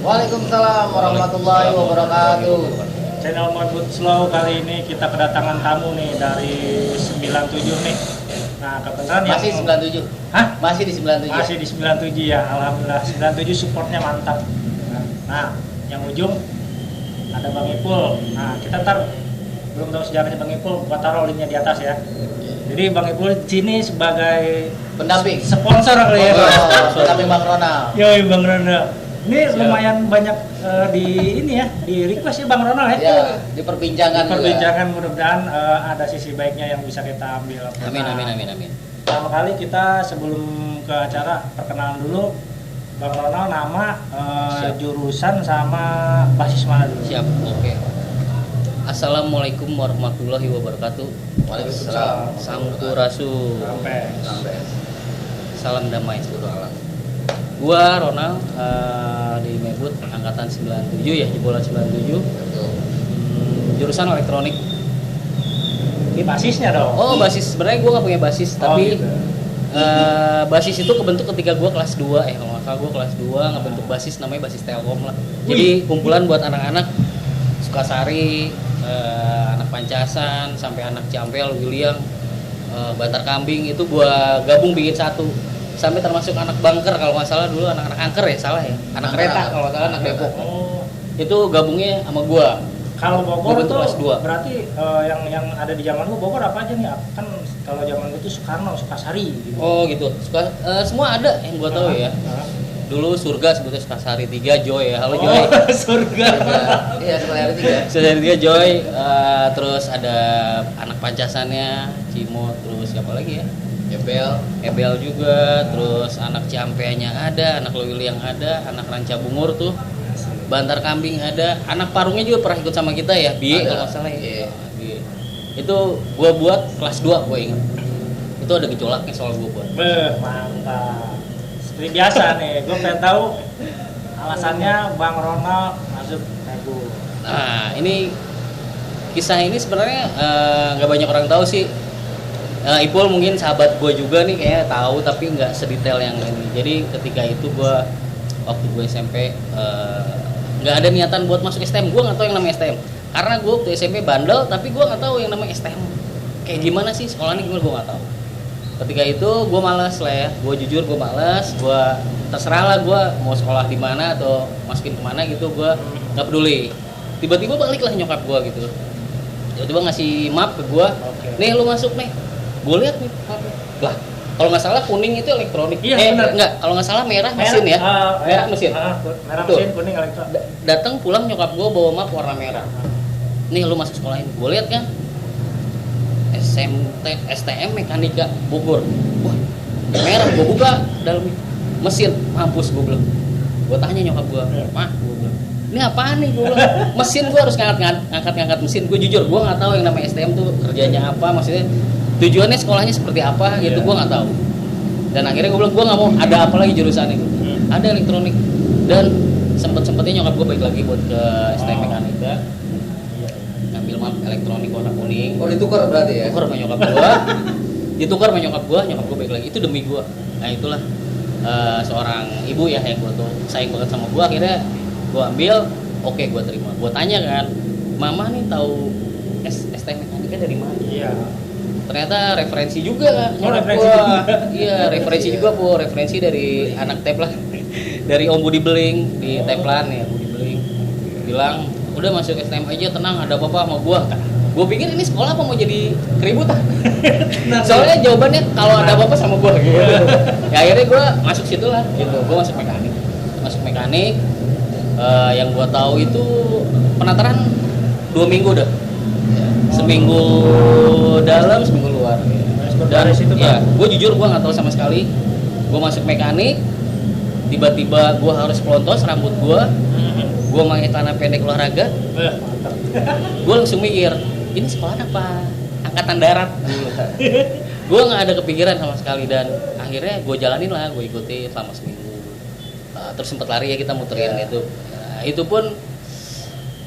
Waalaikumsalam warahmatullahi wabarakatuh. Channel Modboot Slow kali ini kita kedatangan tamu nih dari 97 nih. Nah, kebetulan Masih yang 97? Hah? Masih di 97? Masih di 97 ya, alhamdulillah 97 supportnya mantap. Nah, yang ujung ada Bang Ipul. Nah, kita ntar belum tahu sejarahnya Bang Ipul, gua taruh linknya di atas ya. Jadi Bang Ipul sini sebagai Pendamping? sponsor kali ya. Pendamping Bang Ronald. Yoi Bang Ronald. Ini Siap. lumayan banyak di ini ya, di request ya Bang Ronald ya. Ya, di perbincangan juga. Perbincangan mudah-mudahan ada sisi baiknya yang bisa kita ambil. Amin. Pertama kali kita sebelum ke acara perkenalan dulu Bang Ronald, nama, jurusan sama basis mana dulu? Siap, oke. Assalamualaikum warahmatullahi wabarakatuh. Waalaikumsalam. Sampurasun. Sampai. Salam damai seluruh alam. Gua Ronald di Mebut angkatan 97 ya, jebolan 97. Jurusan elektronik. Ini basisnya dong. Oh, basis. Sebenarnya gua nggak punya basis, tapi gitu. basis itu kebentuk ketika gua kelas 2 kalau nggak salah gua kelas 2 ngebentuk basis namanya basis Telkom lah. Jadi kumpulan buat anak-anak Sukasari, anak Pancasan sampai anak Campel, William, Bantar Kambing itu gua gabung bikin satu. Sampai termasuk anak Bangker kalau nggak salah dulu anak-anak angker ya salah ya. Anak kereta kalau nggak salah anak Depok. Oh, Itu gabungnya sama gua. kalau Bogor Gua itu kelas 2. berarti yang ada di zaman lu Bogor apa aja nih? Kan kalau zaman itu Soekarno, Sukasari gitu. Oh gitu. Semua ada yang gua tahu ya. Dulu Surga sebetulnya Sukasari 3 Joy ya. Halo Joy. Surga. Iya, Sukasari 3. Sukasari 3 Joy. Terus ada anak Pancasannya Cimo, terus siapa lagi ya? Ebel juga, terus anak Ciampenya ada, anak Lewil yang ada, anak Ranca Bungur tuh, Bantar Kambing ada, anak Parungnya juga pernah ikut sama kita ya, Bie kalau nggak salah ya. Iya. Bie. Itu gua buat kelas 2 gua ingat. Itu ada gejolaknya soal gua buat. Mantap. Seperti biasa nih, gue pengen tahu alasannya Bang Ronald masuk Mebut. Nah ini kisah ini sebenarnya nggak banyak orang tahu sih. Ipul mungkin sahabat gue juga nih kayaknya tahu tapi nggak sedetail yang ini. Jadi ketika itu gue waktu gue SMP nggak ada niatan buat masuk STM. Gue nggak tahu yang namanya STM karena gue waktu SMP bandel tapi gue nggak tahu yang namanya STM kayak gimana sih sekolahnya gimana gue nggak tahu. Ketika itu gue malas lah ya, gue jujur gue malas. Gue terserah lah gue mau sekolah di mana atau masukin kemana gitu gue nggak peduli. Tiba-tiba balik lah nyokap gue gitu. Tiba-tiba ngasih map ke gue, nih lu masuk nih. Gue lihat nih, lah kalau nggak salah kuning itu elektronik. Iya, benar. Enggak, kalau nggak salah merah mesin ya. Merah mesin. Merah Tuh. mesin, kuning elektro. Datang pulang nyokap gue bawa map warna merah. Nih lu masuk sekolah ini. Gue lihat kan STM Mekanika Bogor. Wah, merah. Gue buka dalamnya mesin, mampus gue bilang. Gue tanya nyokap gue, mah, gue bilang, ini apaan nih? Gue bilang, mesin gue harus ngangkat mesin. Gue jujur, gue nggak tahu yang namanya STM tuh kerjanya apa, maksudnya tujuannya sekolahnya seperti apa gitu, gue nggak tahu. Dan akhirnya gue bilang gue nggak mau ada apa lagi jurusannya gitu. Ada elektronik dan sempetnya nyokap gue balik lagi buat ke STM Mekanika, ngambil map elektronik warna kuning. Oh, ditukar berarti ya? Ditukar sama nyokap gue, nyokap gue balik lagi itu demi gue. Nah itulah seorang ibu ya yang gue tuh sayang banget sama gue. Akhirnya gue ambil, oke gue terima. Gue tanya kan, mama nih tahu STM Mekanika dari mana? Iya. Ternyata referensi juga. Referensi juga. Iya, referensi juga po. Referensi dari anak Teplan, dari Om Budi Beling di Teplan ya, Budi Beling. Bilang, udah masuk STM aja, tenang, ada apa-apa sama gua. Gue pikir ini sekolah apa mau jadi keributan. Soalnya jawabannya kalau ada apa-apa sama gua gitu. Ya akhirnya gua masuk situ lah gitu. Gua masuk mekanik. Yang gua tahu itu penataran 2 minggu dah. Seminggu dalam, seminggu luar. Dan ya, gue jujur gue nggak tahu sama sekali. Gue masuk mekanik, tiba-tiba gue harus pelontos rambut gue pakai celana pendek olahraga. Gue langsung mikir, ini sekolah apa? Angkatan darat. Gue nggak ada kepikiran sama sekali dan akhirnya gue jalanin lah, gue ikuti selama seminggu. Terus sempet lari ya kita muterin itu. Itu pun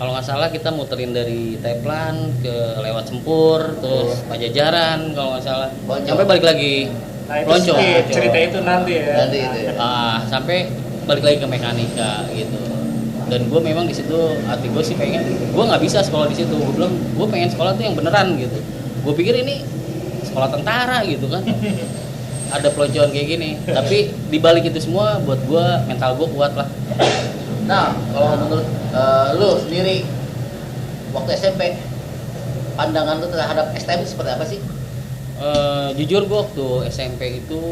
kalau nggak salah kita muterin dari Teplan ke lewat Sempur, terus Pajajaran kalau nggak salah, sampai balik lagi Lonco. Cerita itu nanti ya. Nanti itu. Sampai balik lagi ke Mekanika gitu. dan gue memang di situ hati gue sih pengen, gue nggak bisa sekolah di situ. Gue bilang gue pengen sekolah tuh yang beneran gitu. Gue pikir ini sekolah tentara gitu kan, ada peloncoan kayak gini. Tapi dibalik itu semua buat gue, mental gue kuat lah. Nah, kalau menurut lu sendiri waktu SMP, pandangan lu terhadap STM seperti apa sih? Jujur gue waktu SMP itu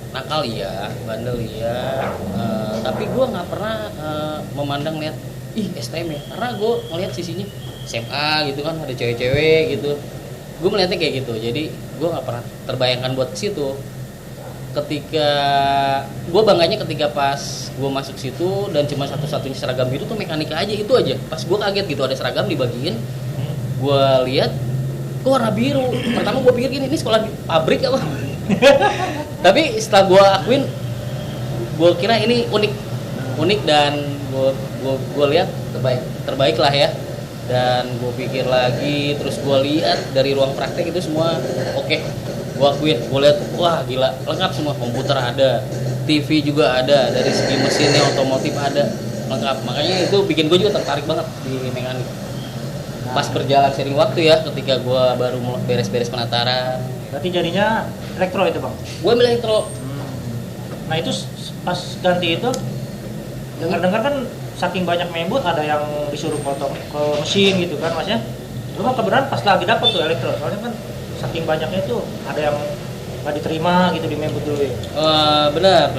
nakal ya, bandel ya, tapi gue nggak pernah memandang lihat ih STM ya, karena gue ngelihat sisinya SMA gitu kan, ada cewek-cewek gitu, gue melihatnya kayak gitu. Jadi gue nggak pernah terbayangkan buat ke situ. Ketika gue bangganya ketika pas gue masuk situ dan cuma satu-satunya seragam biru tuh mekanika aja, itu aja. Pas gue kaget gitu ada seragam dibagiin, gue lihat kok warna biru. Pertama gue pikir gini, ini sekolah pabrik apa? Tapi setelah gue akuin, gue kira ini unik dan gue lihat terbaik lah ya. Dan gue pikir lagi, terus gue lihat dari ruang praktek itu semua oke. Gue akuin, gue lihat wah gila, lengkap semua, komputer ada, TV juga ada, dari segi mesinnya otomotif ada, lengkap. Makanya itu bikin gue juga tertarik banget di mekanik. Pas berjalan sering waktu ya, ketika gue baru beres-beres penataran. Berarti jadinya elektro itu bang? Gue milih elektro. Nah itu pas ganti itu, dengar-dengar kan saking banyak membut ada yang disuruh potong ke mesin gitu kan masnya. Lu mah kebetulan pas lagi dapet tuh elektro, soalnya kan saking banyaknya itu ada yang nggak diterima gitu di membut dulu ya. Benar.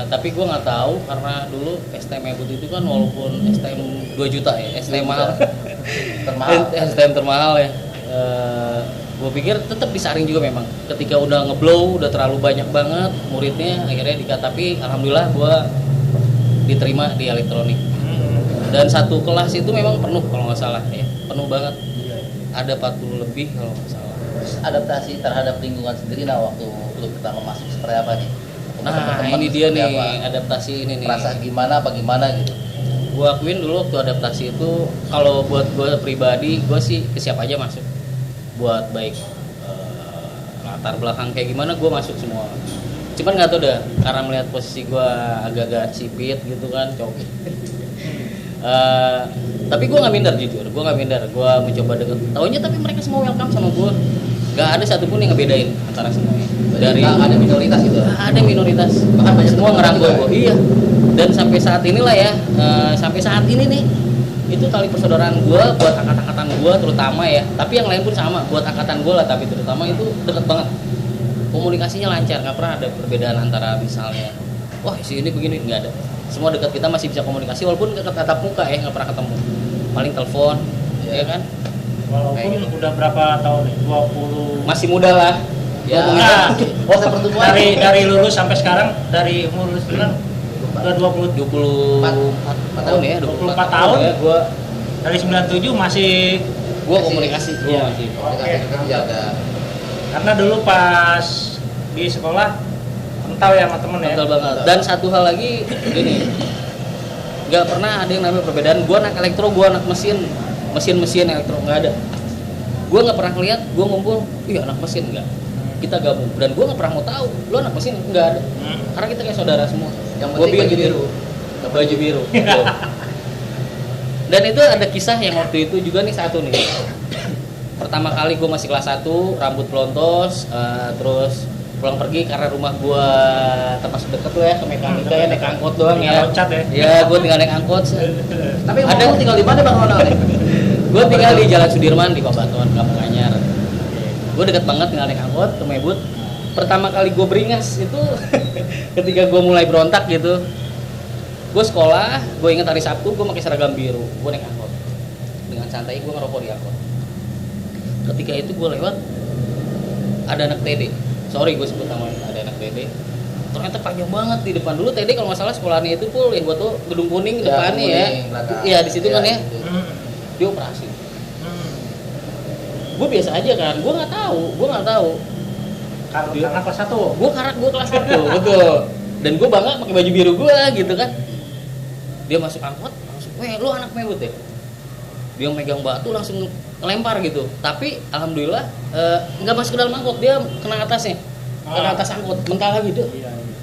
Tapi gue nggak tahu karena dulu STM membut itu kan walaupun STM 2 juta ya, STM mahal. STM termahal ya. Gue pikir tetap disaring juga memang. Ketika udah ngeblow, udah terlalu banyak banget muridnya, akhirnya tapi alhamdulillah gue diterima di elektronik. Dan satu kelas itu memang penuh kalau nggak salah ya, penuh banget. Ada 40 lebih kalau nggak salah. Adaptasi terhadap lingkungan sendiri, nah waktu lu pertama masuk seperti apa nih? Nah ini dia nih adaptasi ini nih. Rasa gimana gitu? Gue akuin dulu waktu adaptasi itu, kalau buat gue pribadi, gue sih ke siapa aja masuk. Buat baik latar belakang kayak gimana, gue masuk semua. Cuman nggak tahu dah, karena melihat posisi gue agak-agak sipit gitu kan, coki. Tapi gue nggak minder, jujur, gue nggak minder. Gue mencoba deket. Taunya tapi mereka semua welcome sama gue. Gak ada satupun yang ngebedain antara semuanya. Dari ada minoritas gitu. Ada minoritas. Bahkan banyak semua ngerangkul juga. gue. Iya. Dan sampai saat inilah ya, sampai saat ini nih, itu tali persaudaraan gue buat angkatan gue terutama ya. Tapi yang lain pun sama. Buat angkatan gue lah, tapi terutama itu deket banget. Komunikasinya lancar, nggak pernah ada perbedaan antara misalnya, wah si ini begini, nggak ada. Semua dekat, kita masih bisa komunikasi walaupun dekat tatap muka ya, nggak pernah ketemu. Paling telepon, ya kan. Walaupun gitu. Udah berapa tahun nih? 20. Masih muda lah. Ya. Nah, pertumbuhan dari lulus sampai sekarang, dari umur lulus bilang udah 24 tahun ya, 24 tahun ya. Gua dari 97 masih komunikasi, iya. masih. Oke. Jaga. Karena dulu pas di sekolah kental ya sama temen ya. Kental banget. Dan satu hal lagi gini, nggak pernah ada yang namanya perbedaan. Gua anak elektro, gua anak mesin elektro, nggak ada. Gua nggak pernah lihat gua ngumpul, iya anak mesin nggak. Kita gabung. Dan gua nggak pernah mau tahu, lu anak mesin nggak ada. Karena kita kayak saudara semua. Yang Gua penting baju biru. Baju biru. Betul. Dan itu ada kisah yang waktu itu juga nih satu nih. Pertama kali gue masih kelas 1, rambut pelontos, terus pulang pergi karena rumah gue termasuk deket tuh ya ke mekanika ya, naik angkot doang ya. Loncat ya. Ya, gue tinggal naik angkot. Tapi ada ngomong tinggal di mana Bang Ronald? Gue tinggal di Jalan Sudirman di Kobaton, Kampung Anyar. Gue deket banget tinggal naik angkot ke Mebut. Pertama kali gue beringas itu ketika gue mulai berontak gitu. Gue sekolah, gue ingat hari Sabtu gue pakai seragam biru, gue naik angkot. Dengan santai gue ngerokok di angkot. Ketika itu gue lewat, ada anak TD. Sorry gue sebut namanya, ada anak TD. Ternyata panjang banget di depan. Dulu TD kalau nggak salah sekolahnya itu pul yang gue tuh gedung kuning depannya ya. Iya di situ kan ya. Dia operasi. Gue biasa aja kan, gue nggak tahu. Karena kelas 1. Gue kelas 1, betul. Dan gue bangga pakai baju biru gue gitu kan. Dia masuk angkot, langsung, weh lu anak mebut ya? Dia megang batu langsung ngelempar gitu. Tapi alhamdulillah nggak masuk ke dalam angkot, dia kena atasnya, kena atas angkot, mental lagi tuh.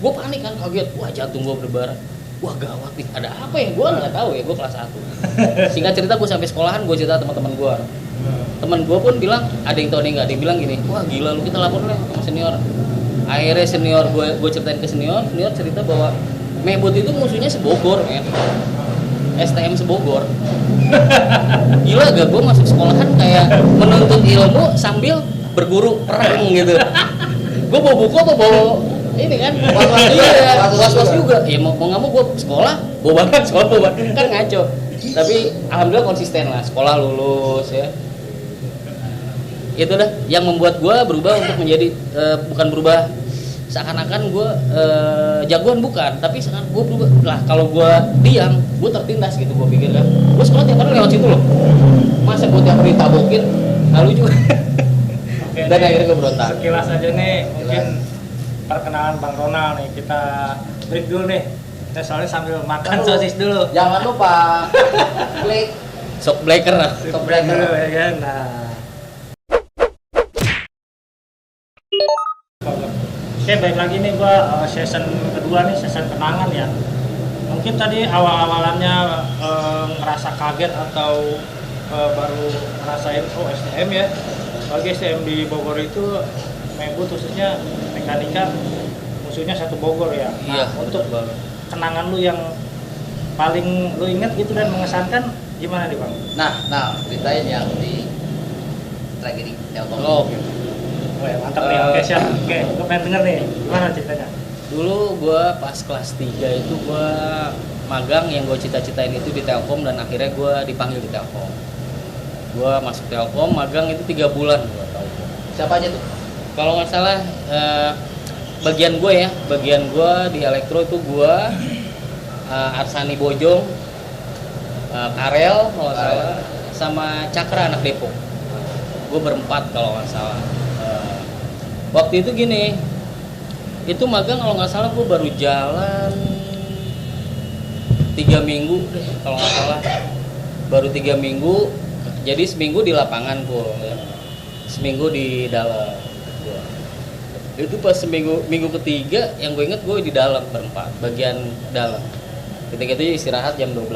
Gue panik kan, kaget, wah jantung gue berdebar. wah gawat nih, ada apa ya, gue nggak tahu ya, gue kelas 1. Singkat cerita gue sampai sekolahan, gue cerita teman-teman gue. Teman gue pun bilang, ada yang tahu nih nggak, dia bilang gini, wah gila lu, kita lapor lah sama senior. Akhirnya senior gue ceritain ke senior cerita bahwa Mebut itu musuhnya sebogor men. STM sebogor. Gila gak, gue masuk sekolahan kayak menuntut ilmu sambil berguru perang gitu. Gue bawa buku apa bawa ini kan, was-was juga. Ya mau nggak mau gue sekolah, bawa banget sekolah kan ngaco. Tapi alhamdulillah konsisten lah, sekolah lulus ya. Itu dah yang membuat gue berubah untuk menjadi bukan berubah seakan-akan gue jagoan, bukan, tapi sekarang gue berubah lah. Kalau gue diam, gue tertindas gitu. Gue pikir kan, gue sekolah tiap hari lewat situ loh, masa gue tiap hari tabokin, lalu juga. Oke, Dan akhirnya gue berontak. Sekilas aja nih, mungkin perkenalan Bang Ronald nih, kita break dulu nih. Kita soalnya sambil makan sosis dulu. Jangan lupa klik Shock breaker lah. Shock breaker. dulu ya kan. Nah. Oke, baik lagi nih gua season kedua nih, season kenangan ya. Mungkin tadi awal-awalannya ngerasa kaget atau baru ngerasain STM ya. Bagi STM di Bogor itu Mebut khususnya mekanika musuhnya satu Bogor ya. Nah, Iya, untuk betul banget. kenangan lu yang paling lu inget gitu dan mengesankan gimana nih Bang? Nah, ceritain yang di tragedi Telkom. Oh, oke. Oh ya, mantap nih. Oke, siap. Oke, gue pengen denger nih. Gimana ceritanya? Dulu gue pas kelas 3 itu gue magang, yang gue cita-citain itu di Telkom, dan akhirnya gue dipanggil di Telkom. Gue masuk Telkom, magang itu 3 bulan gue tahu. Siapa aja tuh? Kalau nggak salah bagian gue di elektro itu gue, Arsani Bojong, Karel kalau nggak salah, sama Cakra anak Depok. Gue berempat kalau nggak salah. Waktu itu gini, itu magang kalau nggak salah gue baru jalan 3 minggu deh kalau nggak salah, baru 3 minggu. Jadi seminggu di lapangan gue ya. Seminggu di dalam gua. Itu pas minggu ketiga yang gue inget gue di dalam berempat, bagian dalam. Ketika itu istirahat jam 12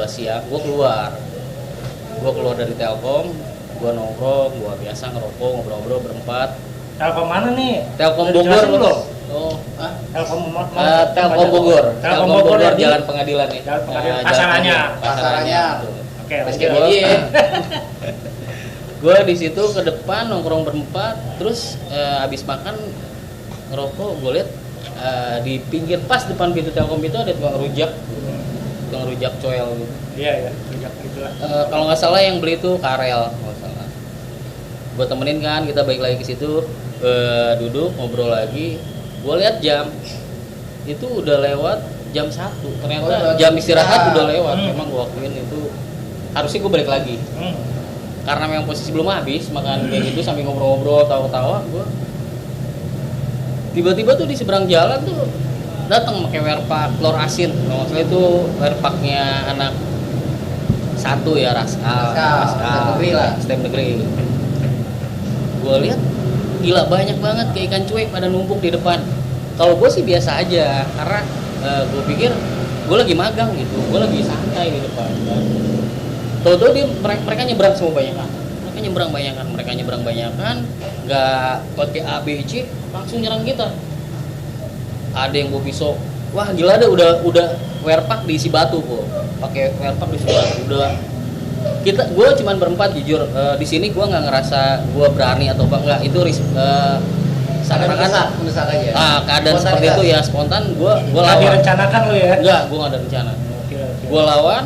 siang, gue keluar dari Telkom, gue nongkrong, gue biasa ngerokok, ngobrol-ngobrol berempat. Telkom mana nih? Telkom Udah Bogor. dijelasin belum? Oh, Telkom Telkom Bogor. Telkom Bogor Bogor di Jalan Pengadilan nih. Jalan Pengadilan. Jalan Pasarannya. Pasarannya. betul. Oke, Terus lanjut. kayak gini. Gue di situ ke depan nongkrong berempat, terus abis makan ngerokok, gue lihat di pinggir pas depan pintu Telkom itu ada tukang rujak coel gitu. Iya, rujak gitulah. Kalau nggak salah yang beli itu Karel, kalau nggak salah. Gue temenin kan, kita balik lagi ke situ, duduk ngobrol lagi. Gue lihat jam itu udah lewat jam 1. Ternyata jam istirahat udah lewat. Memang gue akuin itu harusnya gue balik lagi. Karena memang posisi belum habis, makan kayak gitu sambil ngobrol-ngobrol, tawa-tawa, gue tiba-tiba tuh di seberang jalan tuh datang pakai werpak telur asin. Kalau nggak salah itu werpaknya anak 1 ya, Raskal, STM negeri. Gue lihat gila banyak banget kayak ikan cuek pada numpuk di depan. Kalau gue sih biasa aja, karena gue pikir gue lagi magang gitu, gue lagi santai di depan. Tahu-tahu mereka nyebrang semua banyakan. Mereka nyebrang banyakan, nggak pakai ABC, langsung nyerang kita. Ada yang bawa pisau. Wah gila deh, udah werpak diisi batu kok. Pakai werpak diisi batu. Udah gue cuman berempat jujur. Di sini gue nggak ngerasa gue berani atau apa enggak. Itu seakan-akan mendesak aja. Keadaan seperti itu ya spontan. Gue Nggak lawan. direncanakan lu ya? Enggak, gue nggak ada rencana. Oke. Gue lawan.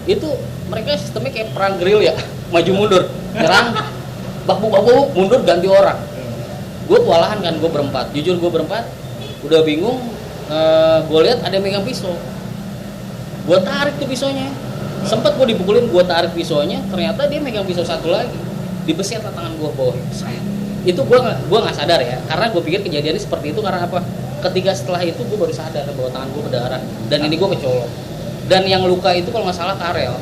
Itu mereka sistemnya kayak perang grill ya, maju mundur, nyerang, baku mundur ganti orang. Gue kewalahan kan, gue berempat. Jujur gue berempat, udah bingung. Gue lihat ada yang megang pisau. Gue tarik tuh pisaunya. Sempet gue dipukulin, gue tarik pisaunya. Ternyata dia megang pisau satu lagi. Dibeset tangan gue bawah. Itu gue nggak sadar ya, karena gue pikir kejadiannya seperti itu karena apa? Ketika setelah itu gue baru sadar bahwa tangan gue berdarah dan ini gue kecolok. Dan yang luka itu kalau nggak salah Karel.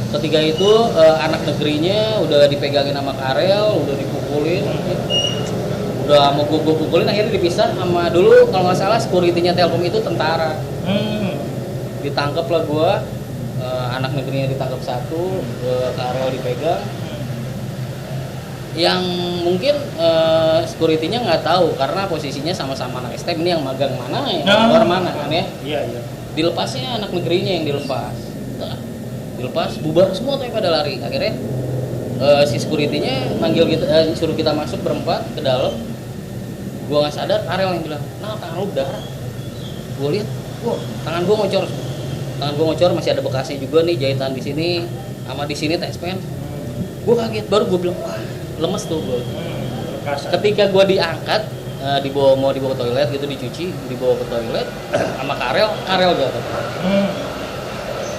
Ketika itu anak negerinya udah dipegangin sama Karel, udah dipukulin, udah mau gue pukulin, akhirnya dipisah sama dulu kalau nggak salah security-nya Telkom itu tentara. Ditangkap lah gue, anak negerinya ditangkap satu, Karel dipegang. Yang mungkin security-nya nggak tahu karena posisinya sama-sama anak STM, ini yang magang mana, yang luar mana kan ya. Iya. Dilepasnya anak negerinya yang dilepas. Nah, dilepas, bubar semua tuh pada lari. Akhirnya si security-nya manggil kita, suruh kita masuk berempat ke dalam. Gua nggak sadar, Karel yang bilang, "Nah, tangan lu berdarah." Gua lihat, wah, tangan gua ngocor. Tangan gua ngocor, masih ada bekasnya juga nih, jahitan di sini sama di sini TSPN. Gua kaget, baru gua bilang, wah, lemes tuh gua. Ketika gua diangkat, mau dibawa ke toilet gitu, dicuci, dibawa ke toilet sama Karel jatuh.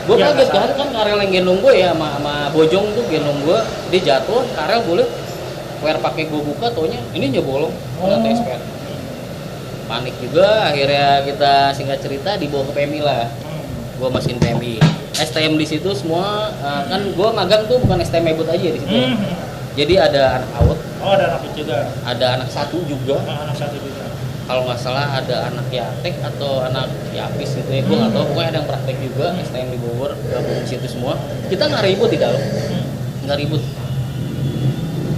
Gue kaget kan Karel yang gendong gue ya sama Bojong tuh gendong gue, dia jatuh, Karel boleh wear pakai gue buka, taunya ini nyebolong nggak TSPN. Panik juga, akhirnya kita singkat cerita dibawa ke PMI lah. Gue masukin PMI, STM di situ semua, kan gue magang tuh bukan STM Mebut aja di situ. Jadi ada anak AUT. Oh, ada anak juga. Ada anak satu juga. Anak satu juga. Kalau nggak salah ada anak Yatek atau anak Yapis gitu ya, gue nggak tahu. Pokoknya ada yang praktek juga, STM di Bogor, gabung di situ semua. Kita nggak ribut di dalam, nggak ribut.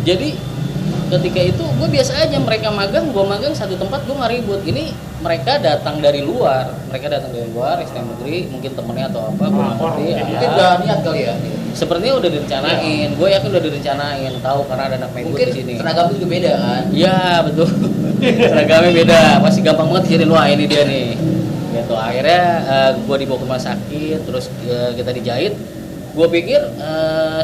Jadi ketika itu gue biasa aja, mereka magang, gue magang satu tempat, gue nggak ribut. Ini mereka datang dari luar, STM negeri, mungkin temennya atau apa, gue nggak ngerti. Mungkin udah niat kali ya. Sepertinya udah direncanain, gue yakin udah direncanain, tahu karena ada anak Mebut di sini. Mungkin seragam itu juga beda kan? Iya betul, seragamnya beda, masih gampang banget jadi wah ini dia nih. Gitu, akhirnya gue dibawa ke rumah sakit, terus kita dijahit. Gue pikir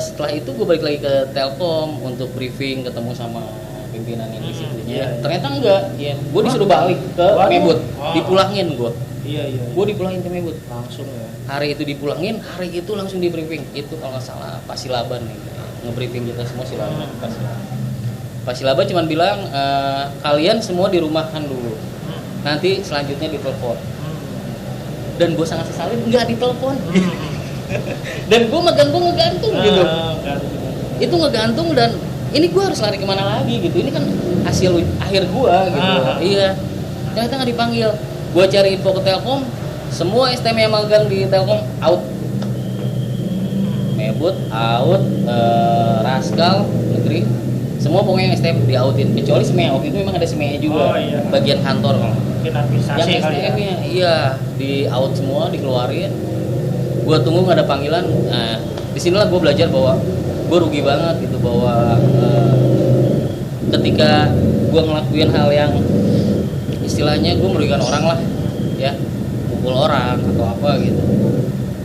setelah itu gue balik lagi ke Telkom untuk briefing, ketemu sama pimpinan yang di situnya. Ternyata enggak, gue disuruh balik ke Mebut, dipulangin gue. Iya. Gue dipulangin ke Mebut. Langsung ya. Hari itu dipulangin, hari itu langsung di briefing. Itu kalau nggak salah Pak Silaban nih, nge-briefing kita semua Silaban. Pak Silaban cuma bilang kalian semua dirumahkan dulu. Nanti selanjutnya ditelepon. Dan gue sangat sesalin nggak ditelepon. Dan gue ngegantung gitu. Itu ngegantung dan ini gue harus lari kemana lagi gitu. Ini kan hasil akhir gue gitu. Iya. Ternyata nggak dipanggil. Gue cari info ke Telkom. Semua STM yang magang di Telkom out. Mebut out, Raskal negeri, semua pokoknya yang STM di-outin, kecuali SME. Waktu itu memang ada SME juga, bagian kantor kalau. Mungkin administrasi yang STM-nya iya di-out semua, dikeluarin. Gua tunggu nggak ada panggilan. Nah, disinilah gue belajar bahwa gue rugi banget gitu, bahwa ketika gue ngelakuin hal yang istilahnya gue merugikan orang lah, ya. Orang atau apa gitu,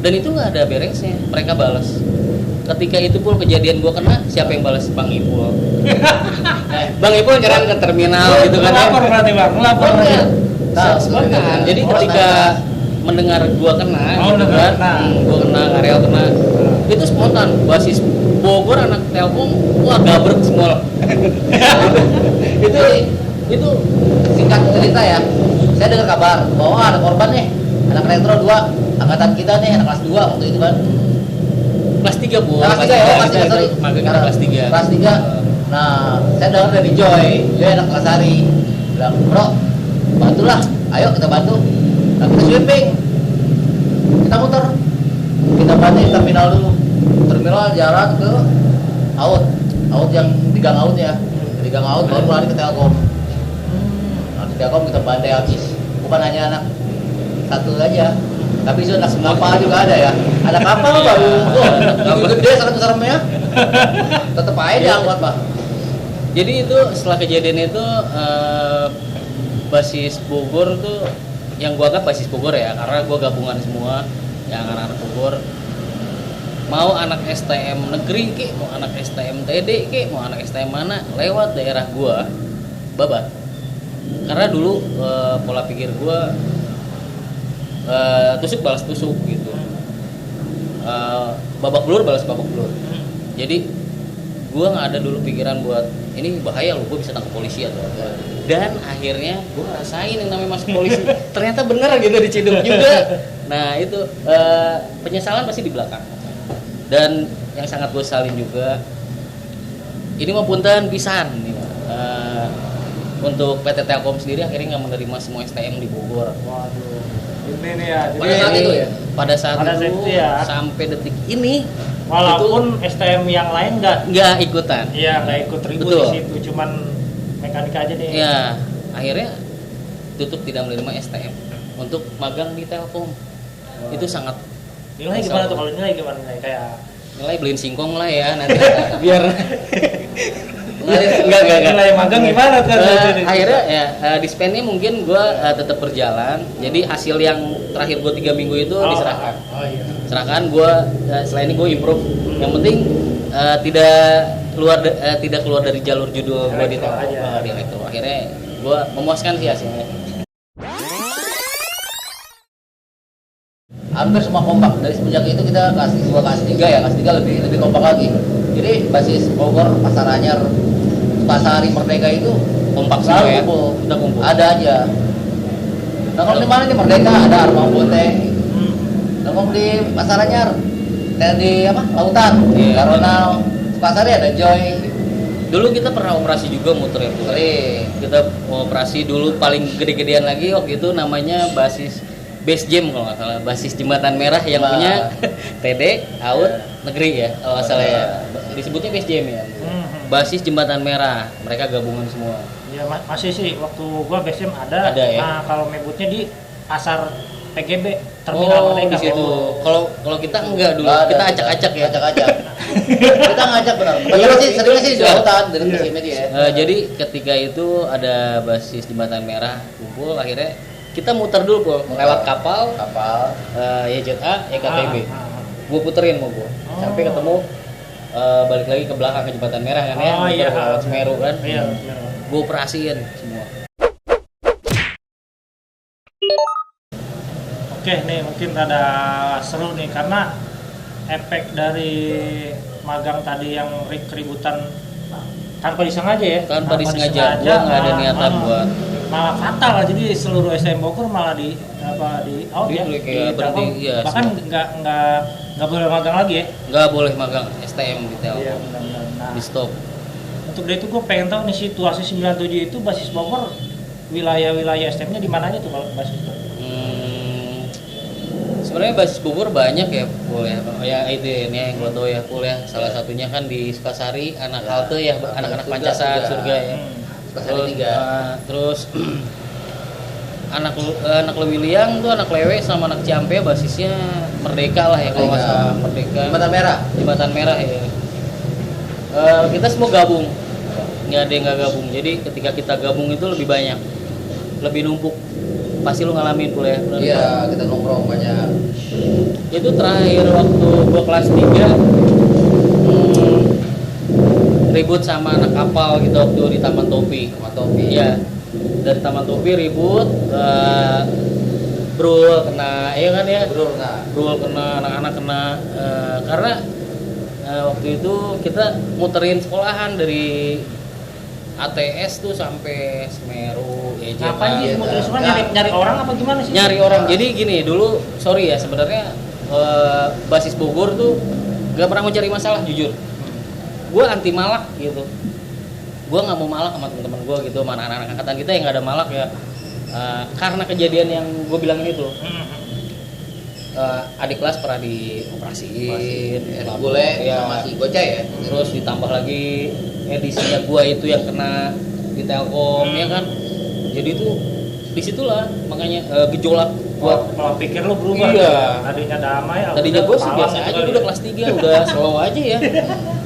dan itu nggak ada beresnya, mereka balas. Ketika itu pun kejadian gue kena, siapa yang balas? Bang Ipul. Bang Ipul nyerang ke terminal gitu kan. Lapor berarti Bang, lapor ya. Spontan. Jadi ketika mendengar gue kena, gue kena, Karel kena, itu spontan. Basis Bogor anak Telkom, wah gabrek semua. itu Singkat cerita ya, saya dengar kabar bahwa ada korban nih, anak retro 2 angkatan kita nih, anak kelas 2 waktu itu kan. kelas 3 bu. Kelas 3 ya, kelas 3 sorry. Magang kita kelas 3. Kelas 3. Nah, saya dengar dari Joy anak kelas hari bilang, "Bro, bantulah. Ayo kita bantu." Nah, kita sweeping. Kita muter. Kita bantu terminal dulu. Terminal jalan ke out yang di gang out ya. Di gang out baru lari ke Telkom. Nah, di Telkom kita bantai habis. Bukan hanya anak satu aja, tapi itu anak kapal juga ada ya. Ada kapal baru, gede serem-seremnya. Tetep aja diangkut Pak. Jadi itu setelah kejadian itu basis Bogor tuh yang gua anggap basis Bogor ya, karena gua gabungan semua yang anak-anak Bogor. Mau anak STM negeri ke, mau anak STM TD ke, mau anak STM mana, lewat daerah gua babat. Karena dulu pola pikir gua tusuk balas tusuk gitu, babak belur balas babak belur. Jadi gue nggak ada dulu pikiran buat ini bahaya loh, gue bisa tangkap polisi atau apa. Dan akhirnya gue ngerasain yang namanya masuk polisi, ternyata bener gitu diciduk juga. Nah itu penyesalan pasti di belakang. Dan yang sangat gue salin juga, ini mau punten pisan nih, untuk PT Telkom sendiri akhirnya nggak menerima semua STM di Bogor. Waduh. Ini nih ya. Jadi Pada saat itu ya? Pada saat itu ya. sampai detik ini Walaupun STM yang lain nggak ikutan. Iya, nggak ikut ribut Betul. di situ, cuman mekanika aja nih. Ya, akhirnya tutup tidak menerima STM untuk magang di Telkom. Itu sangat Nilai gimana tuh? Kalau nilai gimana nilai? Kayak nilai beliin singkong lah ya nanti biar Enggak. nilai magang gimana tuh? akhirnya ya dispennya mungkin gue tetap berjalan. Jadi hasil yang terakhir gue 3 minggu itu diserahkan. Oh iya. Serahkan gue selain ini gue improve. Yang penting tidak keluar dari jalur judul gue di Elektro aja. di elektro. Akhirnya gue memuaskan sih hasilnya. Hampir semua kompak. Dari semenjak itu kita gua kelas 3 ya, kelas 3 lebih kompak lagi. Jadi basis Bogor, Pasar Anyar, Pasari, Merdeka itu Kompak semua selalu ya. kumpul. Udah kumpul. Ada aja. Nah kalau di mana nih Merdeka ada Armang Bote. Nongkrong di Pasar Anyar. Dan di apa? Lautan. Iya. Karonal. Pasari ada Joy. Dulu kita pernah operasi juga muter ya. Bu. Sering. Kita operasi dulu paling gede-gedean lagi waktu itu namanya basis Base Jam kalau nggak salah, basis Jembatan Merah yang Nah. punya TD, AUD, negeri ya kalau nggak salah ya. Disebutnya Base Jam ya. Basis Jembatan Merah, mereka gabungan semua. Ya masih sih waktu gua BSM ada. Ada ya? Nah, kalau mebutnya di pasar PGB Terminal Merdeka. di situ. Kalau kita enggak dulu, Nggak ada, kita acak-acak ya. Acak-acak. Kita ngajak benar. Iya, Seringnya sih di iya. lautan dari sini ya. Jadi ketika itu ada basis Jembatan Merah kumpul, akhirnya kita muter dulu po, lewat kapal, YZA, YKTB. Gue puterin mau gue, sampai ketemu balik lagi ke belakang ke Jembatan Merah kan ya, Oh, iya. lewat Semeru kan. Iya. Gue operasiin semua. Oke nih mungkin rada seru nih karena efek dari magang tadi yang keributan tanpa disengaja ya. Tanpa disengaja, gue nggak ada niatan buat malah fatal, jadi seluruh STM Bogor malah di out ya, kayak berarti Telkom. iya, Bahkan nggak boleh magang lagi ya. nggak boleh magang STM di Telkom, Iya benar-benar. Nah, di stop. untuk itu gue pengen tahu nih situasi 97 itu basis Bogor wilayah-wilayah STM-nya di mana aja tuh kalau basis itu? Sebenarnya basis Bogor banyak ya, Pul ya. Ya itu ini yang gue tahu ya, Pul ya. Salah satunya kan di Sukasari, anak halte ya, anak-anak Pancasar surga ya. Sukasari 3. Terus anak Lewiliang tuh anak Lewe sama anak Ciampea basisnya Merdeka lah ya kalau nggak salah, Merdeka. Jembatan Merah. Jembatan Merah ya. Kita semua gabung, nggak ada yang nggak gabung. Jadi ketika kita gabung itu lebih banyak, lebih numpuk. Pasti lu ngalamin Pul ya. Iya, kita nongkrong banyak. Itu terakhir waktu gua kelas 3 ribut sama anak kapal gitu waktu di Taman Topi. Iya, dari Taman Topi ribut, Brul kena, iya kan ya? Brul kena, anak-anak kena, karena waktu itu kita muterin sekolahan dari ATS tuh sampai Semeru, YJK. Ngapain sih muter semua nyari orang apa gimana sih? Nyari orang. Jadi gini, dulu sorry ya sebenarnya basis Bogor tuh gak pernah mau cari masalah jujur. Gue anti malak gitu. Gue nggak mau malak sama teman-teman gue gitu, sama anak-anak angkatan kita yang nggak ada malak ya. Karena kejadian yang gue bilangin itu. Adik kelas pernah dioperasiin, Bule ya. sama si Gocay ya. Terus ditambah lagi edisinya gua itu yang kena di Telkom ya kan. Jadi itu disitulah makanya gejolak buat Kalau pikir lu berubah. Iya. Tadinya damai. tadinya gua sih palang biasa gitu aja, kali. gua udah kelas 3 udah slow aja ya.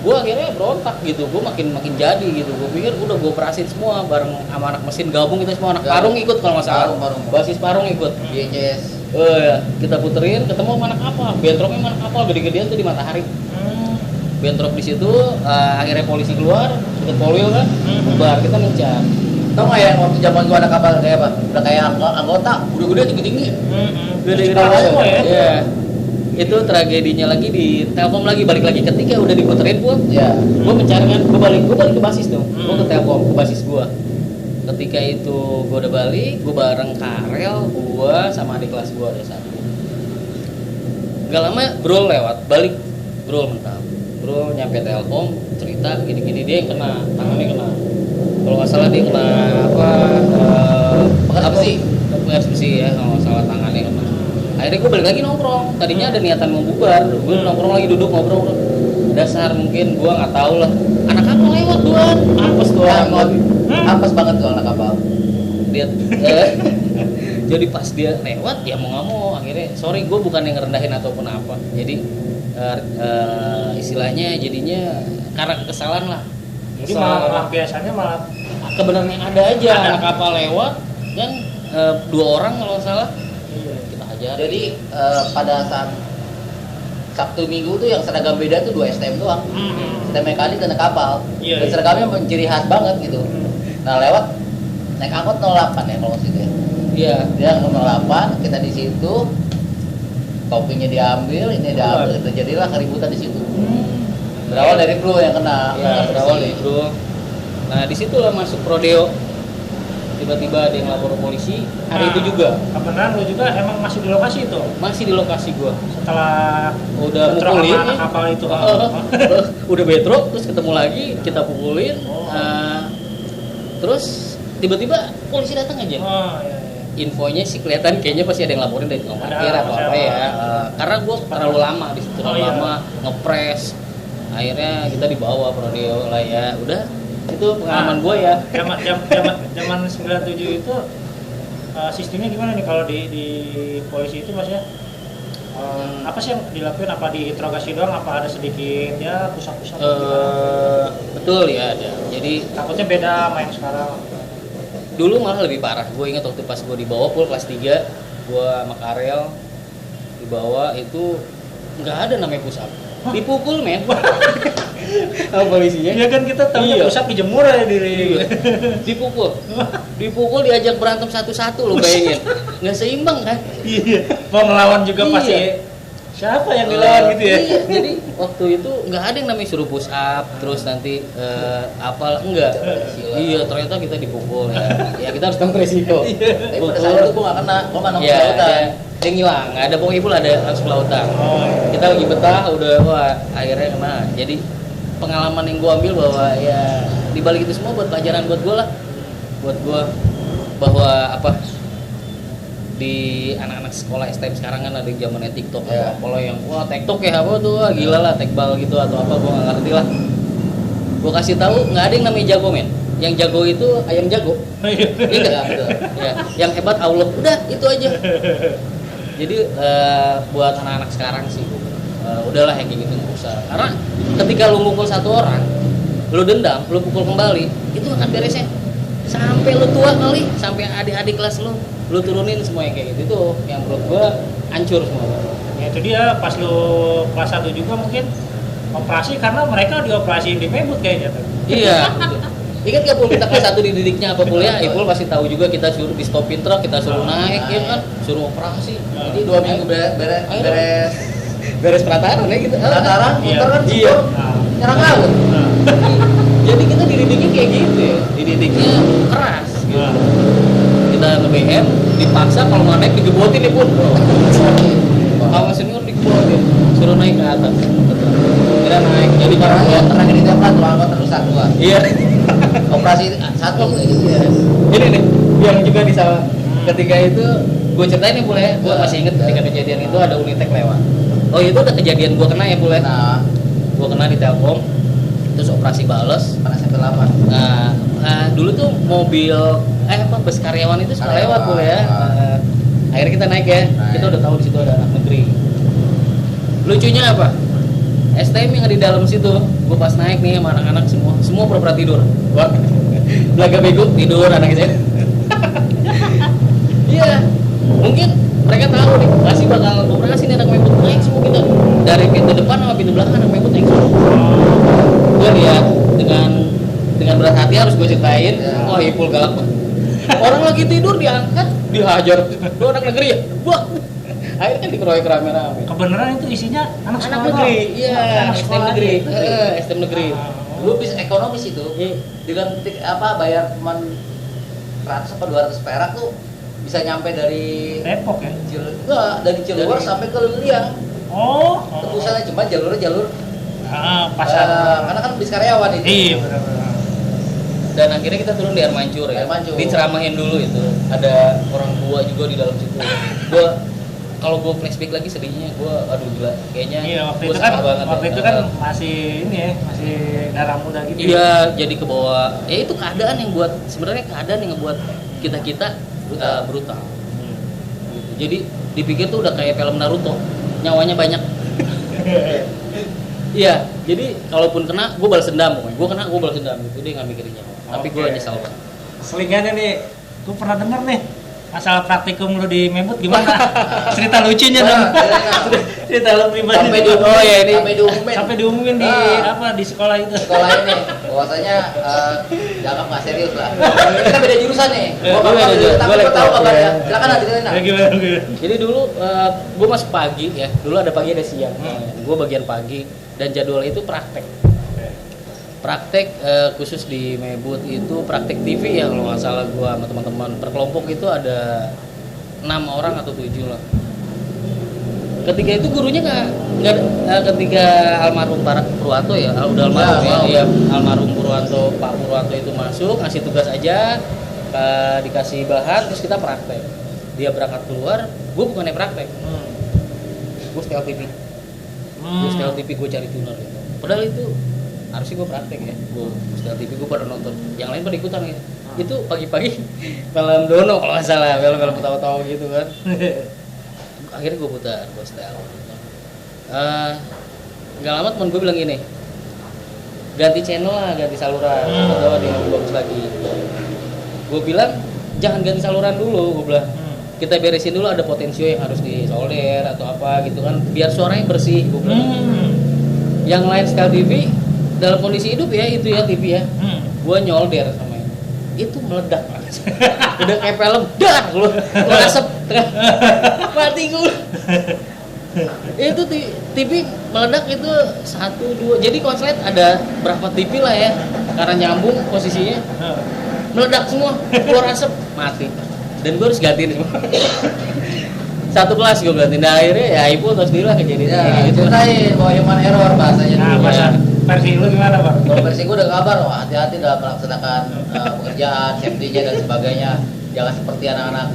Gua akhirnya berontak gitu, gua makin jadi gitu. Gua pikir udah gua operasin semua bareng sama anak mesin gabung, kita semua anak parung ikut kalau nggak salah. Parung. Basis parung ikut. BCS. Oh ya, kita puterin ketemu sama anak kapal, bentroknya sama anak kapal gede-gedean tuh di Matahari. Bentrok di situ, akhirnya polisi keluar, ikut polio kan, bubar kita ngejar. Tau nggak ya waktu zaman gua ada kapal kayak apa? Udah kayak anggota, udah gede tinggi-tinggi. Gede-gede Parah semua semua ya? Iya. Itu tragedinya lagi di Telkom lagi, balik lagi ketika udah diputerin pun. Iya. Gue mencari kan, gue balik ke basis dong, gue ke Telkom, ke basis gue. Ketika itu gue udah balik, gue bareng Karel, gue sama adik kelas gue ada satu. Gak lama Bro lewat, balik Bro mental. Bro nyampe Telkom, cerita gini-gini dia yang kena, tangannya kena. kalau nggak salah dia kena apa Pengaruh besi. pengaruh besi ya kalau nggak salah tangannya kena. Akhirnya gue balik lagi nongkrong. Tadinya ada niatan mau bubar, gue nongkrong lagi duduk ngobrol. Dasar mungkin gue nggak tahu lah. Anak kapal lewat doang, apes doang. Apes banget tuh anak kapal. Dia jadi pas dia lewat ya mau nggak mau akhirnya sorry gue bukan yang ngerendahin ataupun apa. Jadi istilahnya jadinya karena kekesalan lah. Jadi malah lampiasannya malah Kebenarnya ada aja Ada. anak kapal lewat kan 2 orang kalau nggak salah iya. kita ajar. Jadi pada saat Sabtu Minggu tuh yang seragam beda tuh 2 STM doang. STM mekanik dan kapal. Iya, Dan iya. seragamnya menciri khas banget gitu. Nah lewat naik angkot 08 ya kalau situ ya. Iya. Dia ke 08, kita di situ, kopinya diambil, ini diambil, terjadilah keributan di situ. Berawal dari Bro yang kena. Ya, berawal dari itu. Nah, di situlah masuk prodeo. Tiba-tiba ada yang lapor ke polisi. Hari itu juga Kebenaran lu juga emang masih di lokasi itu masih di lokasi gua. setelah Udah bentrok mukulin sama anak nih. kapal itu. Udah bentrok terus ketemu lagi, kita pukulin. Oh. Terus tiba-tiba polisi datang aja. Oh iya. Infonya sih kelihatan kayaknya pasti ada yang laporin dari tukang parkir Ada, atau ada. apa ya. Karena gua terlalu lama di situ, Oh, terlalu iya. lama ngepres. Akhirnya kita dibawa prodeo lah ya. Udah itu pengalaman gua ya. Zaman 97 itu sistemnya gimana nih kalau di polisi itu Mas ya? Apa sih yang dilakuin? Apa diinterogasi doang? Apa ada sedikit ya pusat-pusat? Betul ya ada. Jadi Takutnya beda main sekarang. dulu malah lebih parah. Gue ingat waktu pas gue dibawa pul kelas 3, gue sama Karel dibawa itu nggak ada namanya push up. Dipukul men. Sama polisinya. Iya kan kita tahu Iya. pusat dijemur aja diri. Dipukul diajak berantem satu-satu lo bayangin. Nggak seimbang kan? Iya. Mau ngelawan juga Iya. pasti siapa yang dilawan gitu ya? Iya, jadi waktu itu nggak ada yang namanya suruh push up terus nanti apa enggak. Iya, ternyata kita dipukul ya. Ya kita harus tanggung resiko. Tapi pada saat itu gue gak kena, gue mana Iya, lautan. dia ngilang. Nggak ada pokoknya pul ada langsung lautan. Oh, iya. Kita lagi betah udah wah akhirnya kena. Jadi pengalaman yang gue ambil bahwa ya di balik itu semua buat pelajaran buat gue lah. Buat gue bahwa apa di anak-anak sekolah STM sekarang kan ada yang zamannya TikTok Iya. atau apa yang wah TikTok ya apa tuh wah, gila lah tekbal gitu atau apa gue nggak ngerti lah. Gue kasih tahu nggak ada yang namanya jago men. Yang jago itu ayam jago. Iya nggak? betul. Ya, yang hebat Allah. Udah itu aja. Jadi buat anak-anak sekarang sih, udahlah yang kayak gitu nggak usah. Karena ketika lu mukul satu orang, lu dendam, lu pukul kembali, itu akan beresnya. Sampai lu tua kali, sampai adik-adik kelas lu turunin semua yang kayak gitu. Itu yang menurut gua hancur semua. Ya itu dia pas lu kelas 1 juga mungkin operasi karena mereka dioperasiin di Mebut kayaknya tuh. Iya. Ingat gak pul kita kelas 1 dididiknya apa pul ya? Ipul pasti tahu juga kita suruh di stopin truk, kita suruh naik, ya kan? Suruh operasi. Jadi 2 minggu Beres perataran ya gitu. Lantaran, Iya. muter kan Iya. Nah, nyerang laut. nah, Jadi kita dididiknya kayak gitu ya, dididiknya keras gitu. nah. Kita nge-BM, dipaksa kalau nggak naik digebotin ya pun. Sama senior digebotin, suruh naik ke atas. Kira naik, jadi Karena karena ya pernah di tempat tuh angkot rusak gua. iya. Operasi satu gitu ya. Ini nih, yang juga di sawah. Ketika itu, gue ceritain nih boleh, gue masih inget ketika kejadian itu ada Unitek lewat. Oh itu ada kejadian gue kena ya boleh. Nah, Gue kena di Telkom, terus operasi bales. panas sampai lama. Nah, dulu tuh mobil apa bus karyawan itu suka Karyawan. lewat boleh ya. Akhirnya kita naik ya. Naik. Kita udah tahu di situ ada anak negeri. Lucunya apa? STM yang ada di dalam situ, gue pas naik nih sama anak-anak semua pura-pura tidur. Wah, belaga bego tidur anak itu. Iya, mungkin mereka tahu nih masih bakal operasi nih anak mebut naik semua kita dari pintu depan sama pintu belakang anak mebut naik semua. Gue lihat dengan berat hati harus gue ceritain. Ya. Wah, Ipul galak banget. Orang lagi tidur diangkat, dihajar. Lu anak negeri ya? Wah. Akhirnya kan dikeroyok rame-rame. Kebenaran itu isinya anak Anak sekolah. negeri, iya, Anak STM sekolah negeri. aja. STM negeri. Lu bisa ekonomis itu. Iya. Dengan apa bayar cuma 100 atau 200 perak tuh bisa nyampe dari Depok ya. dari Cilegon Dari- sampai ke Liang. Oh. Tembusannya cuma jalur Pasar. karena kan bis karyawan itu. Iya benar-benar. dan akhirnya kita turun di air mancur ya. Air mancur. Diceramahin dulu itu. Ada orang tua juga di dalam situ. Gua kalau gue flashback lagi sedihnya gue aduh gila kayaknya Iya, waktu gua itu kan salah banget waktu ya. itu kan masih ini ya, masih darah muda gitu. Iya, jadi ke bawah. Ya itu keadaan yang buat sebenarnya keadaan yang ngebuat kita brutal. Gitu. Jadi dipikir tuh udah kayak film Naruto, nyawanya banyak. Iya, jadi kalaupun kena, gue balas dendam. Gue kena, gue balas dendam. Gitu dia nggak mikirinnya. Tapi gue Oke. nyesal banget. Selingannya nih, gue pernah denger nih masalah praktikum lu di Mebut gimana? Cerita lucunya dong. Cerita lu pribadi. Sampai dong. Oh iya, ini Sampai diumumin di apa di sekolah itu. sekolah ini bahwasanya dianggap nggak serius lah. Kita beda jurusan nih. Gua Gua nggak beda jurusan. tapi Gua gua tahu lektor, kabarnya. ya. Silakan nanti Ya, gimana? Jadi dulu gue masuk pagi ya. Dulu ada pagi ada siang. Gue bagian pagi dan jadwal itu praktek. Praktek khusus di Mebut itu praktek TV ya kalau nggak salah gue sama teman-teman per kelompok itu ada 6 orang atau 7 lah. Ketika itu gurunya nggak ketika almarhum Pak Purwanto ya udah almarhum ya almarhum Purwanto Pak Purwanto itu masuk ngasih tugas aja dikasih bahan terus kita praktek. Dia berangkat keluar, gue bukannya praktek, gue setel TV. Gue setel TV gue cari tuner gitu. Padahal itu harusnya gue praktek ya, gue setel TV gue pada nonton, yang lain pada ikutan gitu. Itu pagi-pagi film Dono kalau nggak salah, film-film tahu-tahu gitu kan. Akhirnya gue putar, gue setel. Nggak lama temen gue bilang gini, ganti channel lah, ganti saluran, atau ada yang lebih bagus lagi. Gue bilang jangan ganti saluran dulu, gue bilang kita beresin dulu ada potensio yang harus disolder atau apa gitu kan, biar suaranya bersih. Gue bilang. Yang lain setel TV dalam kondisi hidup ya itu ya TV ya, gue nyolder sama itu meledak udah kayak film dar lu asap mati gue itu TV meledak itu 1, 2 jadi konslet ada berapa TV lah ya karena nyambung posisinya meledak semua keluar asap mati dan gue harus gantiin semua satu kelas gue gantiin nah, akhirnya ya ibu terus lah kejadian Ya, gitu ceritain bahwa human error bahasanya Nah, dulu. masa versi lu gimana, Bang? Kalau versi gue udah kabar, wah hati-hati dalam melaksanakan pekerjaan, safety-nya dan sebagainya. Jangan seperti anak-anak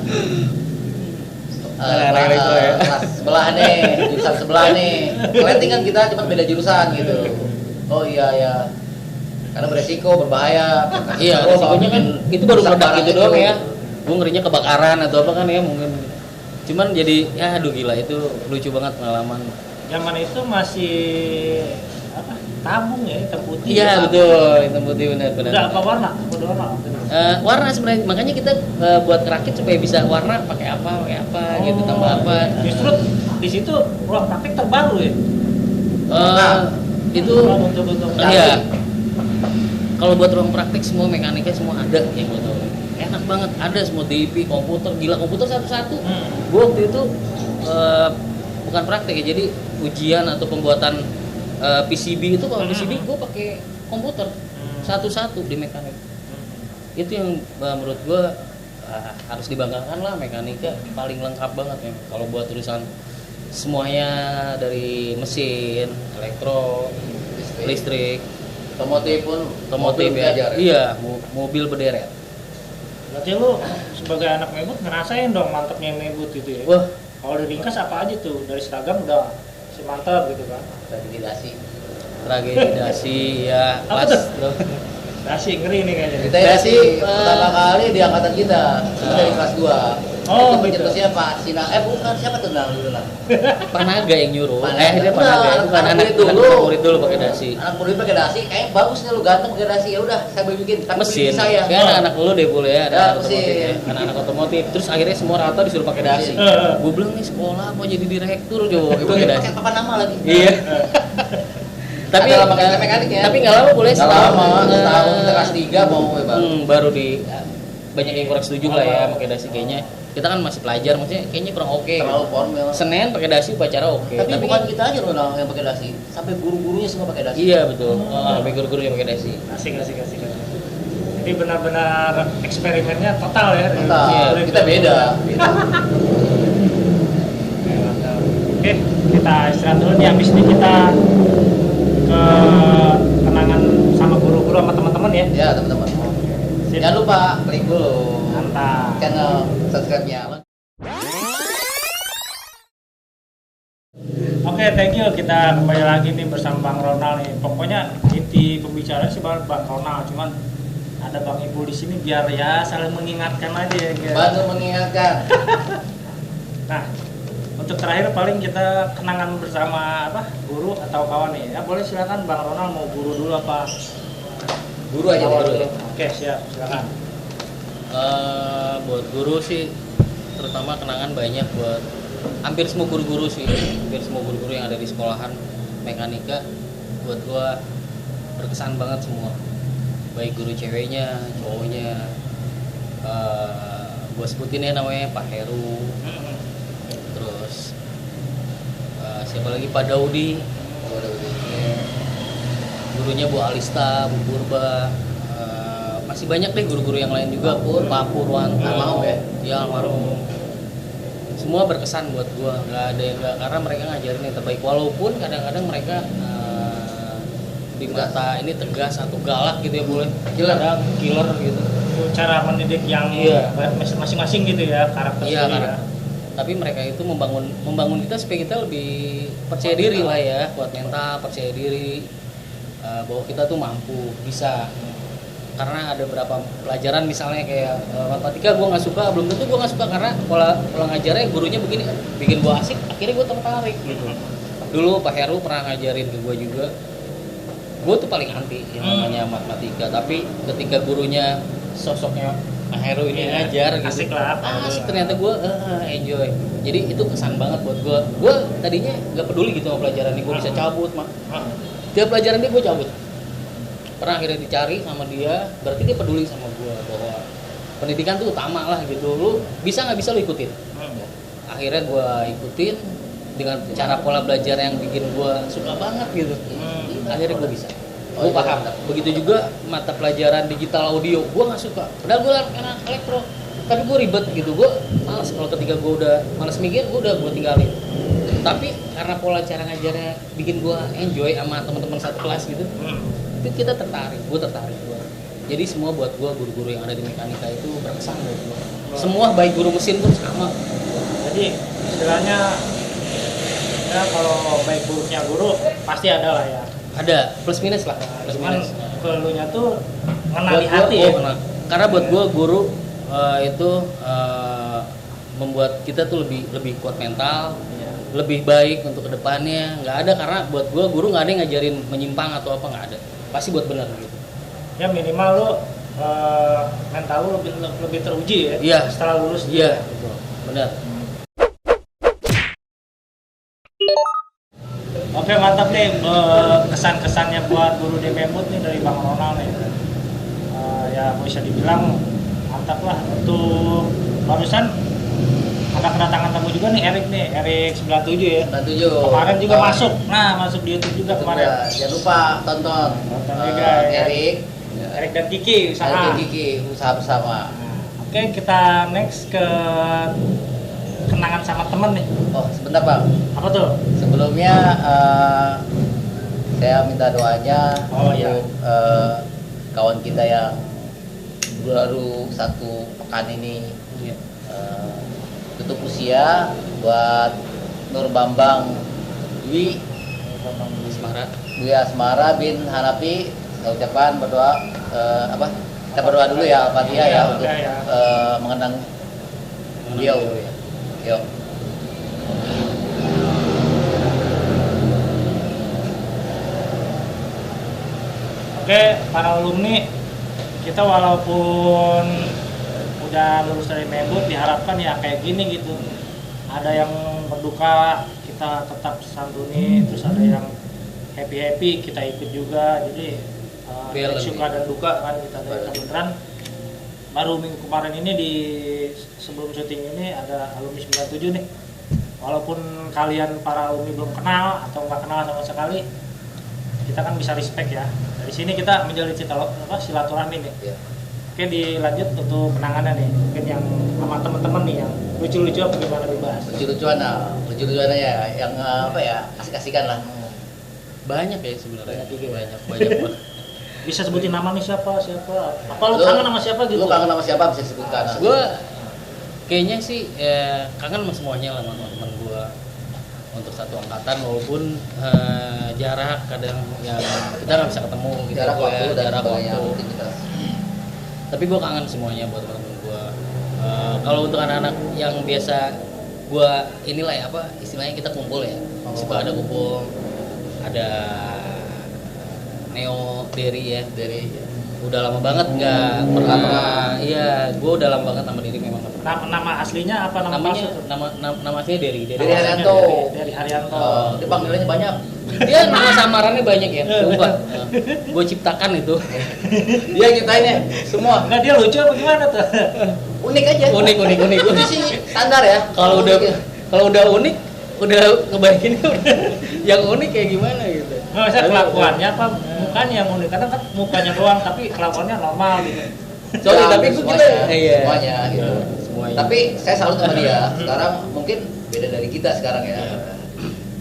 Anak-anak itu ya. kelas sebelah nih, jurusan sebelah nih. Kelihatin kan kita cuma beda jurusan gitu. Oh iya. Karena beresiko, berbahaya. Iya, Oh, resikonya kan bikin itu baru rusak meledak barang gitu doang ya. Gue ngerinya kebakaran atau apa kan ya mungkin. Cuman jadi ya aduh gila itu lucu banget pengalaman. Zaman itu masih apa? Tabung ya, hitam putih. Iya betul, hitam putih benar. Udah apa warna? Udah warna. Warna sebenarnya makanya kita buat kerakit supaya bisa warna pakai apa gitu tambah apa. Justru di situ ruang praktik terbaru ya. Itu Untuk iya. Kalau buat ruang praktik semua mekaniknya semua ada yang gue tahu. Enak banget, ada semua TV, komputer, gila komputer satu-satu. Gue waktu itu bukan praktek ya, jadi ujian atau pembuatan PCB itu kalau PCB gue pakai komputer satu-satu di mekanik. Itu yang menurut gue harus dibanggakan lah, mekanika paling lengkap banget ya. Kalau buat urusan semuanya dari mesin, elektro, listrik, otomotif ya. belajar, Iya, mobil berderet. Berarti lu sebagai anak Mebut ngerasain dong mantapnya Mebut gitu ya. Wah, Kalau diringkas apa aja tuh dari seragam udah si mantap gitu kan. Intimidasi. tragedi dasi ya Apa pas tuh? bro. Dasi ngeri nih kayaknya. Kita Dasi, pertama kali di angkatan kita, itu dari kelas 2. Oh, itu gitu. pencetusnya Pak Sina. Bukan siapa tuh nang dulu lah. Panaga yang nyuruh Panaga. dia Panaga bukan Anak anak murid dulu. murid dulu pakai dasi Anak murid pakai dasi, kayak bagus nih lu ganteng pakai dasi. Ya udah, saya bikin. Tapi mesin saya. ya anak-anak lu deh boleh ya Ya, anak otomotif mesin. ya anak-anak otomotif terus akhirnya semua rata disuruh pakai dasi Mesin. gue bilang nih sekolah mau jadi direktur coba Itu pakai dasi pakai papan nama lagi. iya tapi Ada lama kayak mekanik ya. tapi nggak lama boleh Nggak lama, setahun kita kelas 3 mau ya bang. baru di banyak yang kurang setuju lah ya pakai dasi kayaknya kita kan masih pelajar maksudnya kayaknya kurang oke Terlalu formal. Senin pakai dasi upacara oke Tapi bukan kita aja loh Nang, yang pakai dasi, sampai guru-gurunya semua pakai dasi. iya betul sampai guru-guru yang pakai dasi Asik. Jadi benar-benar eksperimennya total ya. Total. Iya, Kita beda. Oke, kita istirahat dulu nih. Habis ini kita ke kenangan sama guru-guru sama teman-teman ya. Ya teman-teman. Jangan lupa klik dulu Mantap. channel subscribe-nya. Oke, thank you. Kita kembali lagi nih bersama Bang Ronald nih. Pokoknya inti pembicaraan sih Bang Ronald, cuman ada Bang Ipul di sini biar ya saling mengingatkan aja ya. Guys. Bantu mengingatkan. Nah, untuk terakhir paling kita kenangan bersama guru atau kawan nih. Ya boleh silakan Bang Ronald, mau guru dulu apa? Guru aja Kawan guru. dulu. Oke, siap, silakan. Buat guru sih, terutama kenangan banyak buat hampir semua guru-guru sih, hampir semua guru-guru yang ada di sekolahan mekanika. Buat gua berkesan banget semua, baik guru ceweknya, cowoknya. Gua sebutin ya namanya Pak Heru, terus siapa lagi, Pak Daudi, gurunya Bu Alista, Bu Purba, masih banyak deh guru-guru yang lain juga, Pak Purwanto, Almarhum ya? Ya almarhum. Semua berkesan buat gua, nggak ada yang nggak, karena mereka ngajarin yang terbaik, walaupun kadang-kadang mereka di mata ini tegas atau galak gitu ya, boleh kadang killer gitu. Itu cara mendidik yang Iya. masing-masing gitu ya, karakter Iya, sendiri karena ya. tapi mereka itu membangun kita supaya kita lebih percaya diri lah ya, kuat mental, percaya diri, bahwa kita tuh mampu, bisa. Karena ada beberapa pelajaran misalnya kayak matematika gue nggak suka, belum tentu gue nggak suka karena pola ngajarnya gurunya begini, bikin gue asik, akhirnya gue tertarik gitu. Dulu Pak Heru pernah ngajarin ke gue juga, gue tuh paling anti yang namanya matematika, tapi ketika gurunya sosoknya Pak Heru ini ngajar gitu, Asik lah. asik, ternyata gue enjoy. Jadi itu kesan banget buat gue. Gue tadinya nggak peduli gitu sama pelajaran ini, gue bisa cabut mah. Tiap pelajaran dia gue cabut. Pernah akhirnya dicari sama dia, berarti dia peduli sama gue bahwa pendidikan tuh utama lah gitu. Lu bisa nggak bisa lu ikutin. Akhirnya gue ikutin dengan cara pola belajar yang bikin gue suka banget gitu. Akhirnya gue bisa. Gue paham. Begitu juga mata pelajaran digital audio, gue nggak suka. Padahal gue anak elektro, tapi gue ribet gitu. Gue malas kalau ketika gue udah malas mikir, gue tinggalin. Tapi karena pola cara ngajarnya bikin gue enjoy sama teman-teman satu kelas gitu, itu kita tertarik. Gue tertarik. Jadi semua buat gue guru-guru yang ada di mekanika itu berkesan buat gue. Semua baik guru mesin pun sama. Jadi istilahnya ya kalau baik buruknya guru pasti ada lah ya. Ada plus minus lah. Plus Cuman minus. keluhnya tuh ngena Buat di gua, hati ya. karena buat gue guru itu membuat kita tuh lebih kuat mental, lebih baik untuk kedepannya. Nggak ada, karena buat gue guru nggak ada yang ngajarin menyimpang atau apa, nggak ada, pasti buat benar gitu. Ya minimal lu mental lu lebih teruji ya. Iya. Setelah lulus. Iya, benar. Oke, mantap nih kesan-kesannya buat guru DPMUT nih dari Bang Ronald nih. Ya bisa dibilang mantap lah. Untuk barusan ada kedatangan tamu juga nih, Erik 97 ya. 97. Kemarin juga masuk di YouTube juga kemarin. Jangan lupa tonton. Tonton juga ya. Erik dan Kiki usaha. Erik dan Kiki usaha bersama. Oke, kita next ke kenangan sama temen nih. Oh, sebentar Bang. Apa tuh? Sebelumnya saya minta doanya untuk kawan kita yang baru 1 pekan ini tutup usia, buat Nur Bambang Dwi Asmara bin Hanafi. Saya ucapkan berdoa kita berdoa dulu ya Al-Fatihah ya untuk mengenang beliau. Yuk. Oke, para alumni, kita walaupun udah lulus dari Mebut, diharapkan ya kayak gini gitu. Ada yang berduka, kita tetap santuni, terus ada yang happy kita ikut juga. Jadi suka dan duka kan kita dari kebetulan. Baru minggu kemarin ini sebelum syuting ini ada alumni 97 nih. Walaupun kalian para alumni belum kenal atau nggak kenal sama sekali, kita kan bisa respect ya. Dari sini kita menjalin silaturahmi nih. Ya. Oke, dilanjut untuk penanganan nih. Mungkin yang sama teman-teman nih yang lucu-lucu apa gimana dibahas. Lucu-lucuan ya, yang asik-asikan lah. Banyak ya sebenarnya. Banyak. Bisa sebutin nama nih siapa? Apa lu kangen sama siapa gitu? Lu kangen sama siapa bisa sebutkan? Gue kayaknya sih kangen sama semuanya lah, sama teman gue untuk satu angkatan, walaupun jarak kadang yang kita nggak bisa ketemu gitu, jarak waktu dan jarak sebagainya, waktu. rutinitas. Tapi gue kangen semuanya buat teman-teman gue. Kalau untuk anak-anak yang biasa gue inilah ya, apa istilahnya, kita kumpul ya, suka ada kumpul, ada Neo, Derry ya, Dari udah lama banget nggak pernah. Iya, gue udah lama banget sama Derry memang. Nama aslinya apa, nama Namanya palsu? nama aslinya Derry. Dari Haryanto. Dari Haryanto. Dia panggilannya banyak. Dia nama samarannya banyak ya, sumpah. Gue ciptakan itu. Dia nyiptain ya semua. Enggak, dia lucu apa gimana tuh? Unik aja. Unik. Itu sih standar ya. Kalau udah unik, udah ngebaikinnya udah yang unik kayak gimana gitu. Nggak usah kelakuannya apa mukanya yang unik, kadang kan mukanya doang tapi kelakuannya normal gitu. Sorry, tapi gue semuanya, kira iya. semuanya gitu. Semuanya. Tapi saya salut sama dia. Sekarang mungkin beda dari kita sekarang ya.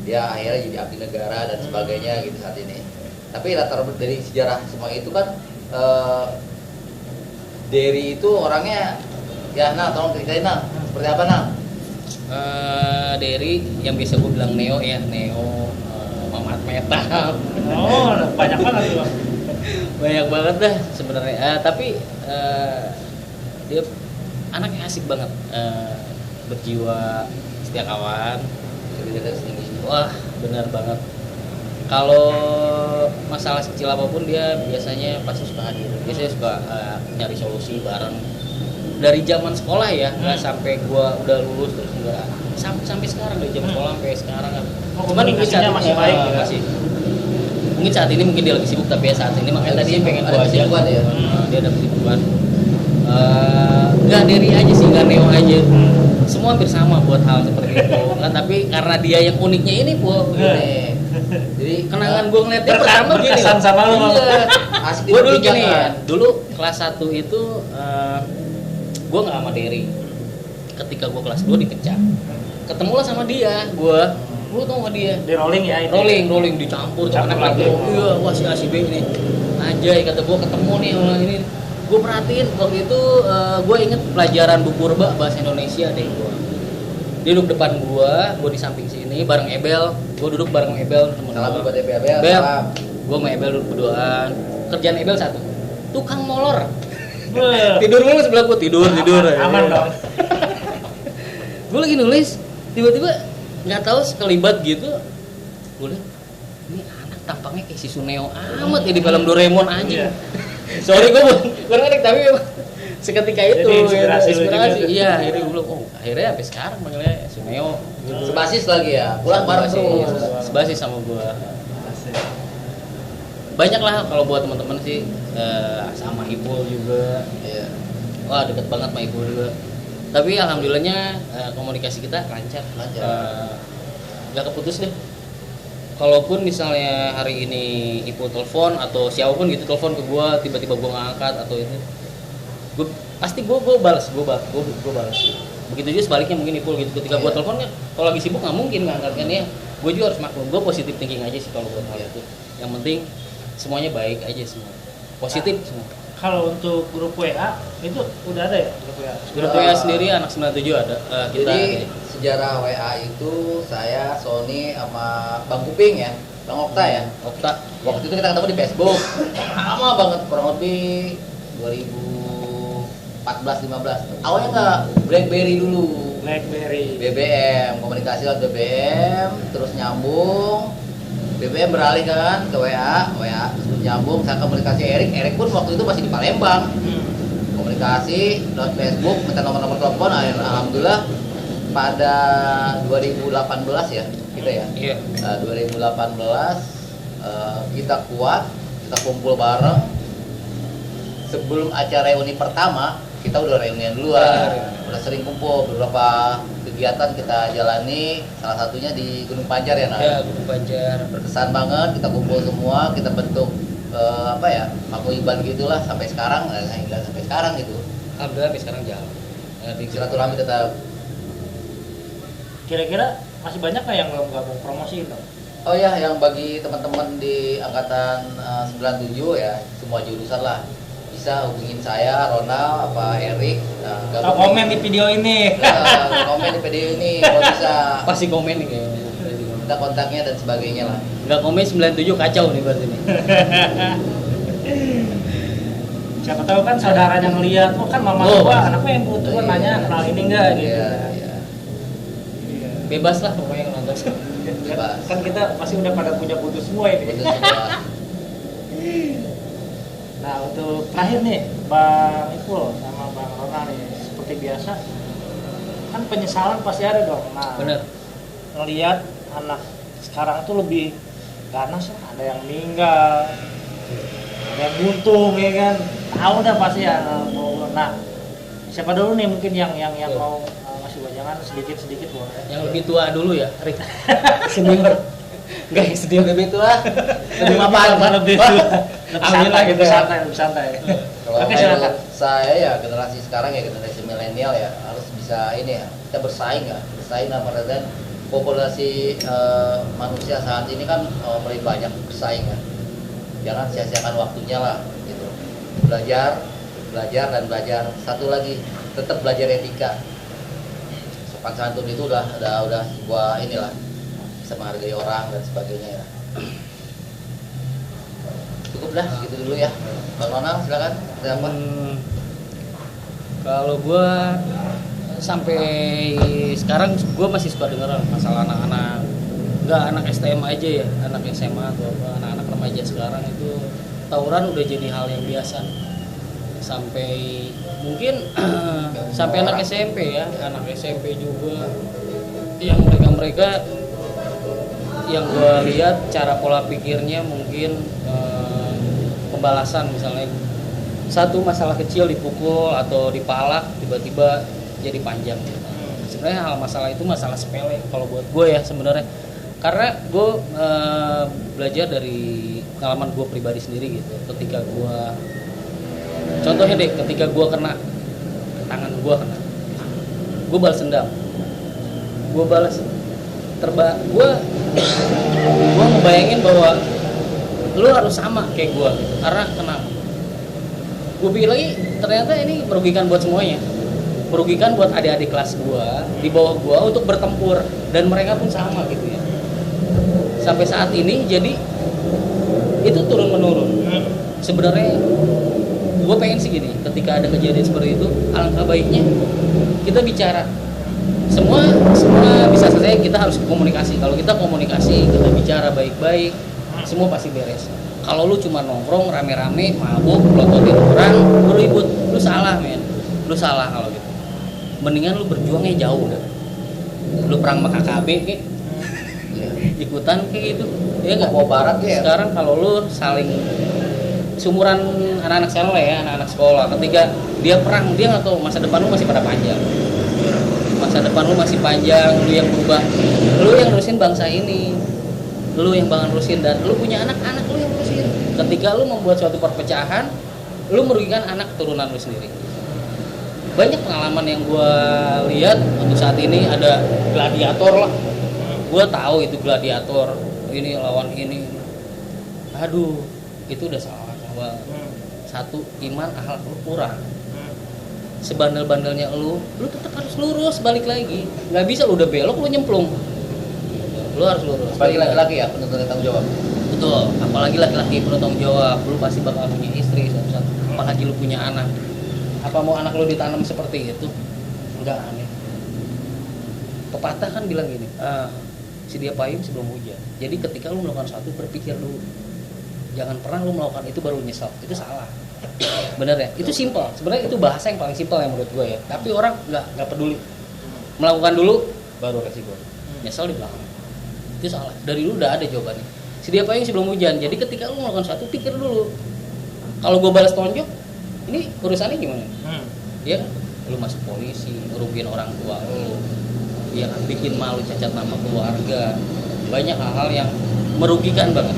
Dia akhirnya jadi abdi negara dan sebagainya gitu saat ini. Tapi latar dari sejarah semua itu kan Derry itu orangnya ya, nah tolong ceritain nah seperti apa nah? Derry yang biasa gue bilang Neo ya, Neo, Mamat Metal. Oh, banyak banget tuh. Banyak banget dah sebenarnya. Tapi dia anaknya asik banget, berjiwa setia kawan. Wah, benar banget. Kalau masalah kecil apapun dia biasanya pasti suka hadir. Biasanya suka nyari solusi bareng. Dari zaman sekolah ya, nggak sampai gua udah lulus terus enggak. Sampai sekarang, dari zaman sekolah sampai sekarang kan. Komunikasinya masih baik ya? Masih. Mungkin saat ini mungkin dia lagi sibuk, tapi ya saat ini makanya tadi pengen ada gua ajak. kesibukan ya? Dia ada kesibukan. Nggak Derry aja sih, nggak Neo aja. Semua hampir sama buat hal seperti itu. Nah, tapi karena dia yang uniknya ini, Bu. Nih. Jadi Kenangan gue ngeliatnya pertama gini. Berkesan sama lu. Iya. asik Gue dulu gini diperbincangkan. ya. Dulu kelas 1 itu gue nggak sama Derry. Ketika gue kelas 2 dipecah. Ketemulah sama dia, gue tau sama dia. Di rolling ya itu. Rolling dicampur sama Campur anak lagi. lagi. Iya, wah si B ini. Anjay, kata gue ketemu nih orang ini. Gue perhatiin waktu itu gue inget pelajaran Bu Purba bahasa Indonesia deh gue. Dia duduk depan gue di samping sini bareng Ebel. Gue duduk bareng Ebel, temen Salam gua. buat Ebel. Bel, Salam. gue sama Ebel duduk berduaan. Kerjaan Ebel satu, tukang molor. Beuh. Tidur mulu sebelah gue, tidur. Aman dong. Gue lagi nulis, tiba-tiba nggak tahu sekelibat gitu. Gue liat, ini anak tampangnya kayak si Suneo amat ya di film Doraemon aja. Iya. Sorry gue kurang ngerti, tapi memang seketika itu Jadi inspirasi lu juga tuh. Iya, akhirnya gue bilang, oh akhirnya sampai sekarang manggilnya Suneo gitu. Sebasis lagi ya. Pulang bareng terus. Sebasis sama gue. Banyak lah kalau buat teman-teman sih, sama Ipul juga. Iya. Wah, deket banget sama Ipul juga. Tapi alhamdulillahnya komunikasi kita lancar. Gak keputus deh. Kalaupun misalnya hari ini Ipul telepon atau siapapun gitu telepon ke gue, tiba-tiba gue nggak angkat atau itu, pasti gue balas. Begitu juga sebaliknya mungkin Ipul gitu. Ketika gue telepon kan, kalau lagi sibuk nggak mungkin nggak angkat kan ya. Gue juga harus maklum. Gue positif thinking aja sih kalau buat hal itu. Yang penting semuanya baik aja semua. Positif semua. Kalau untuk grup WA itu udah ada ya grup WA? Grup WA sendiri anak 97 ada. Kita Jadi sejarah WA itu saya, Sony, sama Bang Kuping ya, Bang Okta ya. Okta. Waktu itu kita ketemu di Facebook. Lama banget, kurang lebih 2014-15. Awalnya nggak, BlackBerry dulu. BlackBerry. BBM, komunikasi lewat BBM, terus nyambung. BBM beralih kan ke WA terus nyambung. Saya komunikasi Erik pun waktu itu masih di Palembang. Komunikasi lewat Facebook, minta nomor telepon. Alhamdulillah pada 2018 ya kita ya. Iya. 2018 kita kuat, kita kumpul bareng. Sebelum acara reuni pertama, kita udah reunian duluan. Udah sering kumpul, beberapa kegiatan kita jalani, salah satunya di Gunung Panjar ya, Nah. Ya, Gunung Panjar. Berkesan banget, kita kumpul semua, kita bentuk paguyuban gitulah sampai sekarang, hingga sampai sekarang gitu. Alhamdulillah sampai sekarang jalan. Silaturahmi tetap. Kira-kira masih banyak nggak yang belum gabung promosi itu? Oh ya, yang bagi teman-teman di angkatan 97 ya, semua jurusan lah. Bisa hubungin saya, Ronald, apa Erik. Nah, Atau komen di video ini. komen di video ini kalau bisa. Pasti komen nih kayaknya. Kita kontaknya dan sebagainya lah. Nggak komen 97 kacau nih berarti nih. Siapa tahu kan saudaranya ngeliat, oh kan mama gua anaknya yang butuh kan nanya kenal ini enggak gitu. Iya. Iya. Bebas lah pokoknya yang nonton. Bebas. Kan kita pasti udah pada punya butuh semua ini. Betul semua. Nah untuk terakhir nih Bang Ipul sama Bang Ronald nih seperti biasa kan penyesalan pasti ada dong. Nah Bener. ngelihat anak sekarang tuh lebih ganas lah, ada yang meninggal, ada yang buntung ya kan, tahu dah pasti ya. Nah siapa dulu nih mungkin yang mau ngasih wajangan sedikit boleh. Yang lebih tua dulu ya, Rik. Senior. Enggak, yang senior lebih tua. Lebih mapan, lebih tua. Alhamdulillah gitu ya. Lebih santai. Kalau Oke, silakan. saya ya generasi sekarang ya generasi milenial ya harus bisa ini ya kita bersaing dalam artian populasi manusia saat ini kan paling banyak bersaing ya. Jangan sia-siakan waktunya lah gitu. Belajar dan belajar. Satu lagi tetap belajar etika. Sopan santun itu udah sebuah inilah bisa menghargai orang dan sebagainya ya. Cukup dah segitu dulu ya. Bang Ronald silakan. Ada apa? Kalau gua sampai sekarang gua masih suka denger masalah anak-anak, nggak anak STM aja ya, anak SMA atau apa, anak-anak remaja sekarang itu tawuran udah jadi hal yang biasa. Sampai mungkin sampai anak SMP ya, anak SMP juga yang mereka yang gua lihat cara pola pikirnya mungkin pembalasan, misalnya satu masalah kecil dipukul atau dipalak tiba-tiba jadi panjang. Sebenarnya hal masalah itu masalah sepele kalau buat gue ya sebenarnya, karena gue belajar dari pengalaman gue pribadi sendiri gitu. Ketika gue contohnya deh, ketika gue kena tangan gue balas dendam, gue gue ngebayangin bahwa lu harus sama kayak gue gitu. Karena kenapa? Gue pikir lagi ternyata ini merugikan buat semuanya, merugikan buat adik-adik kelas gue di bawah gue untuk bertempur, dan mereka pun sama gitu ya. Sampai saat ini jadi itu turun menurun. Sebenarnya gue pengen sih gini, ketika ada kejadian seperti itu alangkah baiknya kita bicara. Semua bisa saja kita harus komunikasi. Kalau kita komunikasi, kita bicara baik-baik, semua pasti beres. Kalau lu cuma nongkrong rame-rame, mabuk, melototin orang, lu ribut, lu salah men. Lu salah kalau gitu. Mendingan lu berjuangnya jauh dah. Lu perang sama KKB kayak ikutan kayak gitu. Ya enggak? Mau barat ya. Sekarang kalau lu saling seumuran anak-anak sekolah ya, anak-anak sekolah, ketika dia perang, dia nggak tahu masa depan lu masih pada panjang. Masa depan lu masih panjang, lu yang berubah, lu yang nerusin bangsa ini, lu yang bangun nerusin, dan lu punya anak-anak lu yang nerusin. Ketika lu membuat suatu perpecahan, lu merugikan anak turunan lu sendiri. Banyak pengalaman yang gue lihat untuk saat ini, ada gladiator lah, gue tahu itu gladiator, ini lawan ini, aduh itu udah salah. Satu, iman akhlak lu kurang. Sebandel-bandelnya lu tetap harus lurus balik lagi. Nggak bisa lu udah belok lu nyemplung. Lu harus lurus. Apalagi laki-laki ya penuntut tanggung jawab. Betul. Apalagi laki-laki penuntut tanggung jawab. Lu pasti bakal punya istri satu-satu. Apalagi lu punya anak. Apa mau anak lu ditanam seperti itu? Enggak, aneh. Pepatah kan bilang gini, sedia payung sebelum hujan. Jadi ketika lu melakukan sesuatu, berpikir dulu. Jangan pernah lu melakukan itu baru nyesal. Itu salah. Bener ya? Itu simpel. Sebenarnya itu bahasa yang paling simpel yang menurut gue ya. Tapi orang nggak peduli. Melakukan dulu baru resiko. Nyesal di belakang. Itu salah. Dari dulu udah ada jawabannya. Sedia payung sebelum hujan. Jadi ketika lu melakukan sesuatu, pikir dulu. Kalau gue balas tonjok, ini urusannya gimana? Dia lu masuk polisi, ngerugiin orang tua lu, ya kan, bikin malu, cacat nama keluarga. Banyak hal-hal yang merugikan banget.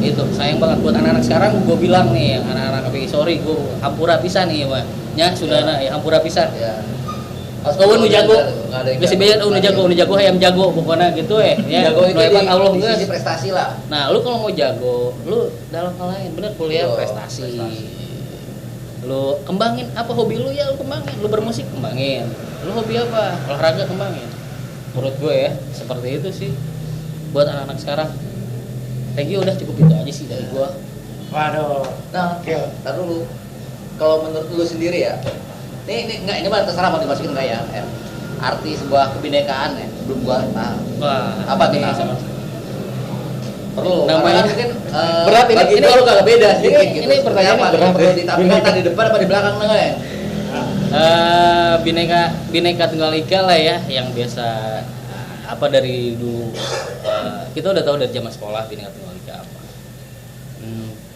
Itu sayang banget buat anak-anak sekarang. Gue bilang nih anak-anak sorry gue hampura pisan nih Pak. Ya sudah ya hampura pisan. Ya. Kawan nu jago. Nggak ada yang Geus bejat nu jago hayam jago pokoknya gitu ya. Jago itu hebat di, Allah di geus. sisi prestasi lah. Nah, lu kalau mau jago, lu dalam hal lain bener kuliah Betul, prestasi. prestasi. Lu kembangin apa hobi lu ya lu kembangin. Lu bermusik kembangin. Lu hobi apa? Olahraga kembangin. Menurut gue ya, seperti itu sih buat anak-anak sekarang. Thank you, udah cukup itu aja sih dari gua. Waduh. Nah, Oke. ntar dulu. Kalau menurut lu sendiri ya, ini enggak, ini mah terserah mau dimasukin enggak ya? Arti sebuah kebinekaan ya, belum gua paham. Wah, Apa nih kita? sama Perlu. Namanya- Karena mungkin berat ini- bagi ini- gua lu kagak beda sedikit ini- gitu. ini pertanyaannya Apa? berat. Perlu ditampilkan di depan apa di belakang enggak ya? Bineka Tunggal Ika lah ya yang biasa apa dari dulu kita udah tahu dari zaman sekolah Bineka Tunggal Ika apa.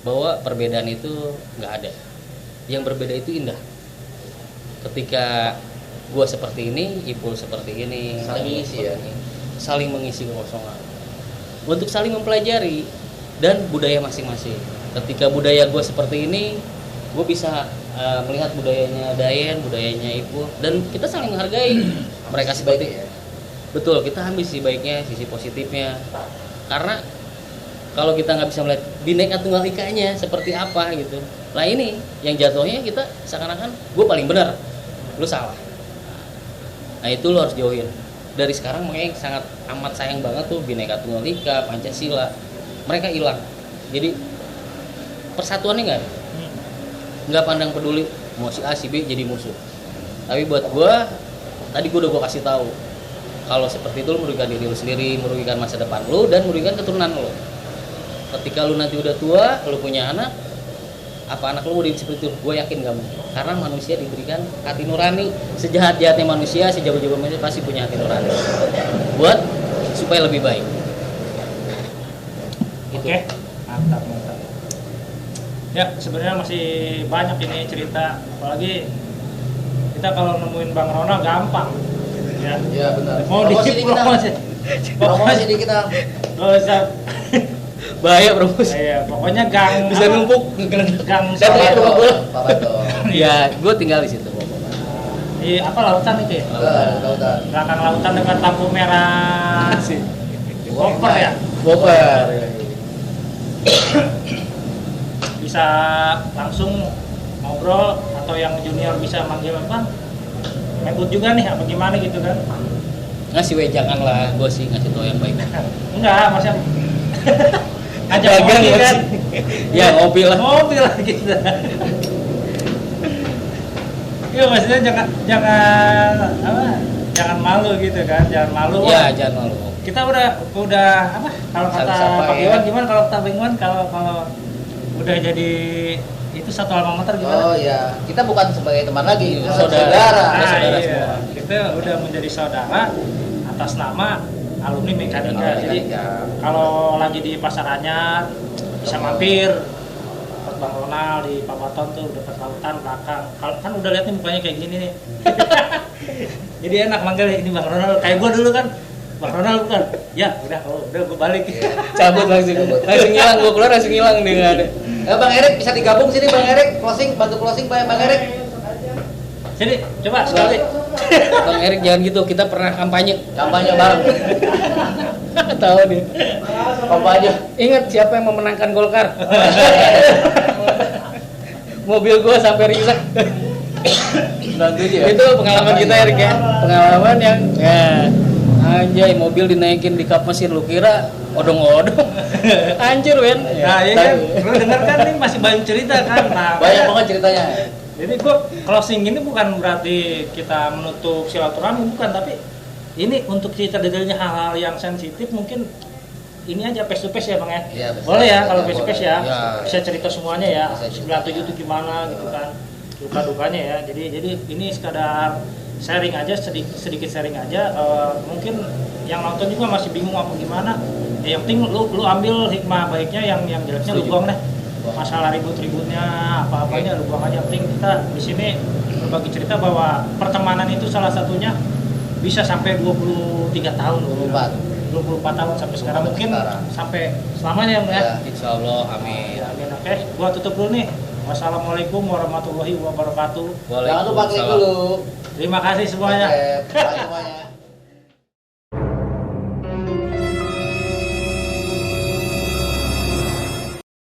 Bahwa perbedaan itu nggak ada. Yang berbeda itu indah. Ketika gua seperti ini, Ipul seperti ini, Saling Dani mengisi ya. seperti ini. Saling mengisi kekosongan. Untuk saling mempelajari dan budaya masing-masing. Ketika budaya gua seperti ini, gue bisa melihat budayanya Dayen, budayanya Ipul, dan kita saling menghargai mereka seperti ya. betul. Kita ambil sisi baiknya, sisi positifnya, karena kalau kita nggak bisa melihat Bineka Tunggal Ika-nya seperti apa gitu, lah ini yang jatuhnya kita seakan-akan gue paling benar, lu salah. Nah itu lu harus jauhin dari sekarang. Makanya sangat amat sayang banget tuh Bineka Tunggal Ika, Pancasila, mereka hilang. Jadi persatuannya nggak ada. Nggak pandang peduli mau si A si B jadi musuh. Tapi buat gua tadi gua udah kasih tahu kalau seperti itu lu merugikan diri lu sendiri, merugikan masa depan lu, dan merugikan keturunan lu. Ketika lu nanti udah tua, lu punya anak, apa anak lu mau jadi seperti itu? Gua yakin gak mungkin. Karena manusia diberikan hati nurani. Sejahat-jahatnya manusia, sejauh-jauh manusia pasti punya hati nurani buat supaya lebih baik. Oke. Mantap. Ya, sebenarnya masih banyak ini cerita, apalagi kita kalau nemuin Bang Rona gampang. Ya. Iya benar. Mau Promosi dikit dikit ah. promosi. Promosi dikit ah. Gak usah. Bahaya promosi. Iya, pokoknya gang Bisa apa? numpuk. Gang Saya Apa kayak tuh? rumah gua. Apa tuh? Ya, gua tinggal di situ. Di apa lautan itu ya? Lautan. Belakang lautan dekat lampu merah. Koper ya? Bopar. Bisa langsung ngobrol, atau yang junior bisa manggil Bang Mebut juga nih apa gimana gitu kan. Ngasih wejangan lah, gue sih ngasih tau yang baik. Enggak, maksudnya ngajak Dagang ngopi nggak kan. sih? Ya ngopi lah. Ngopi lah gitu. Iya, maksudnya jangan malu gitu kan, jangan malu. Ya jangan malu. Kita udah apa? Kalau kata Sapa Pak ya. Iwan gimana, kalau kata Pak Iwan kalau udah jadi itu satu alma mater gimana? Oh iya, kita bukan sebagai teman lagi, kita Saudara. saudara. Ah, saudara iya. semua. Kita udah menjadi saudara atas nama alumni mekanika. Alumni Jadi mekanika. kalau lagi di Pasar Anyar bisa mampir tempat Bang Ronald di Papaton tuh dekat lautan belakang. Kalau kan udah lihat nih mukanya kayak gini nih. Jadi enak manggil ini Bang Ronald. Kayak gua dulu kan, Bang Ronald bukan? Ya udah, udah gua balik. Cabut langsung hilang, gue keluar langsung hilang dia nggak ada. Bang Erik bisa digabung sini Bang Erik, bantu closing Bang Erik. Sini, coba sekali. Bang Erik jangan gitu, kita pernah kampanye. Kampanye bareng. Tahu dia. Kampanye. Ingat siapa yang memenangkan Golkar? Mobil gua sampai risak. Itu pengalaman kita Erik ya. Pengalaman yang ya, anjay, mobil dinaikin di kap mesin, lu kira odong-odong. Anjir Wen. Nah, iya kan, lu denger kan nih masih banyak cerita kan. Nah, Banyak banget ceritanya. jadi gua closing ini bukan berarti kita menutup silaturahmi, bukan, tapi ini untuk cerita detailnya hal-hal yang sensitif mungkin ini aja face to face ya Bang ya. Iya, face to boleh ya face, kalau ya, face to face boleh. ya. Ya. Bisa cerita semuanya ya. Bisa cerita. 97 itu gimana gitu kan. Duka-dukanya ya. Jadi ini sekadar sharing aja, sedikit sharing aja. Mungkin yang nonton juga masih bingung apa gimana. Ya, yang penting lu ambil hikmah baiknya, yang jeleknya lu Setuju. buang deh. Masalah ribut-ributnya apa-apanya lu buang aja. Yang penting kita di sini berbagi cerita bahwa pertemanan itu salah satunya bisa sampai 23 tahun. 24 tahun sampai sekarang, mungkin sekarang. sampai selamanya ya. Ya. Insya Allah, amin. Ya, amin. Oke, gua tutup dulu nih. Wassalamualaikum warahmatullahi wabarakatuh. Jangan lupa klik dulu. Terima kasih semuanya. Oke, bye semuanya.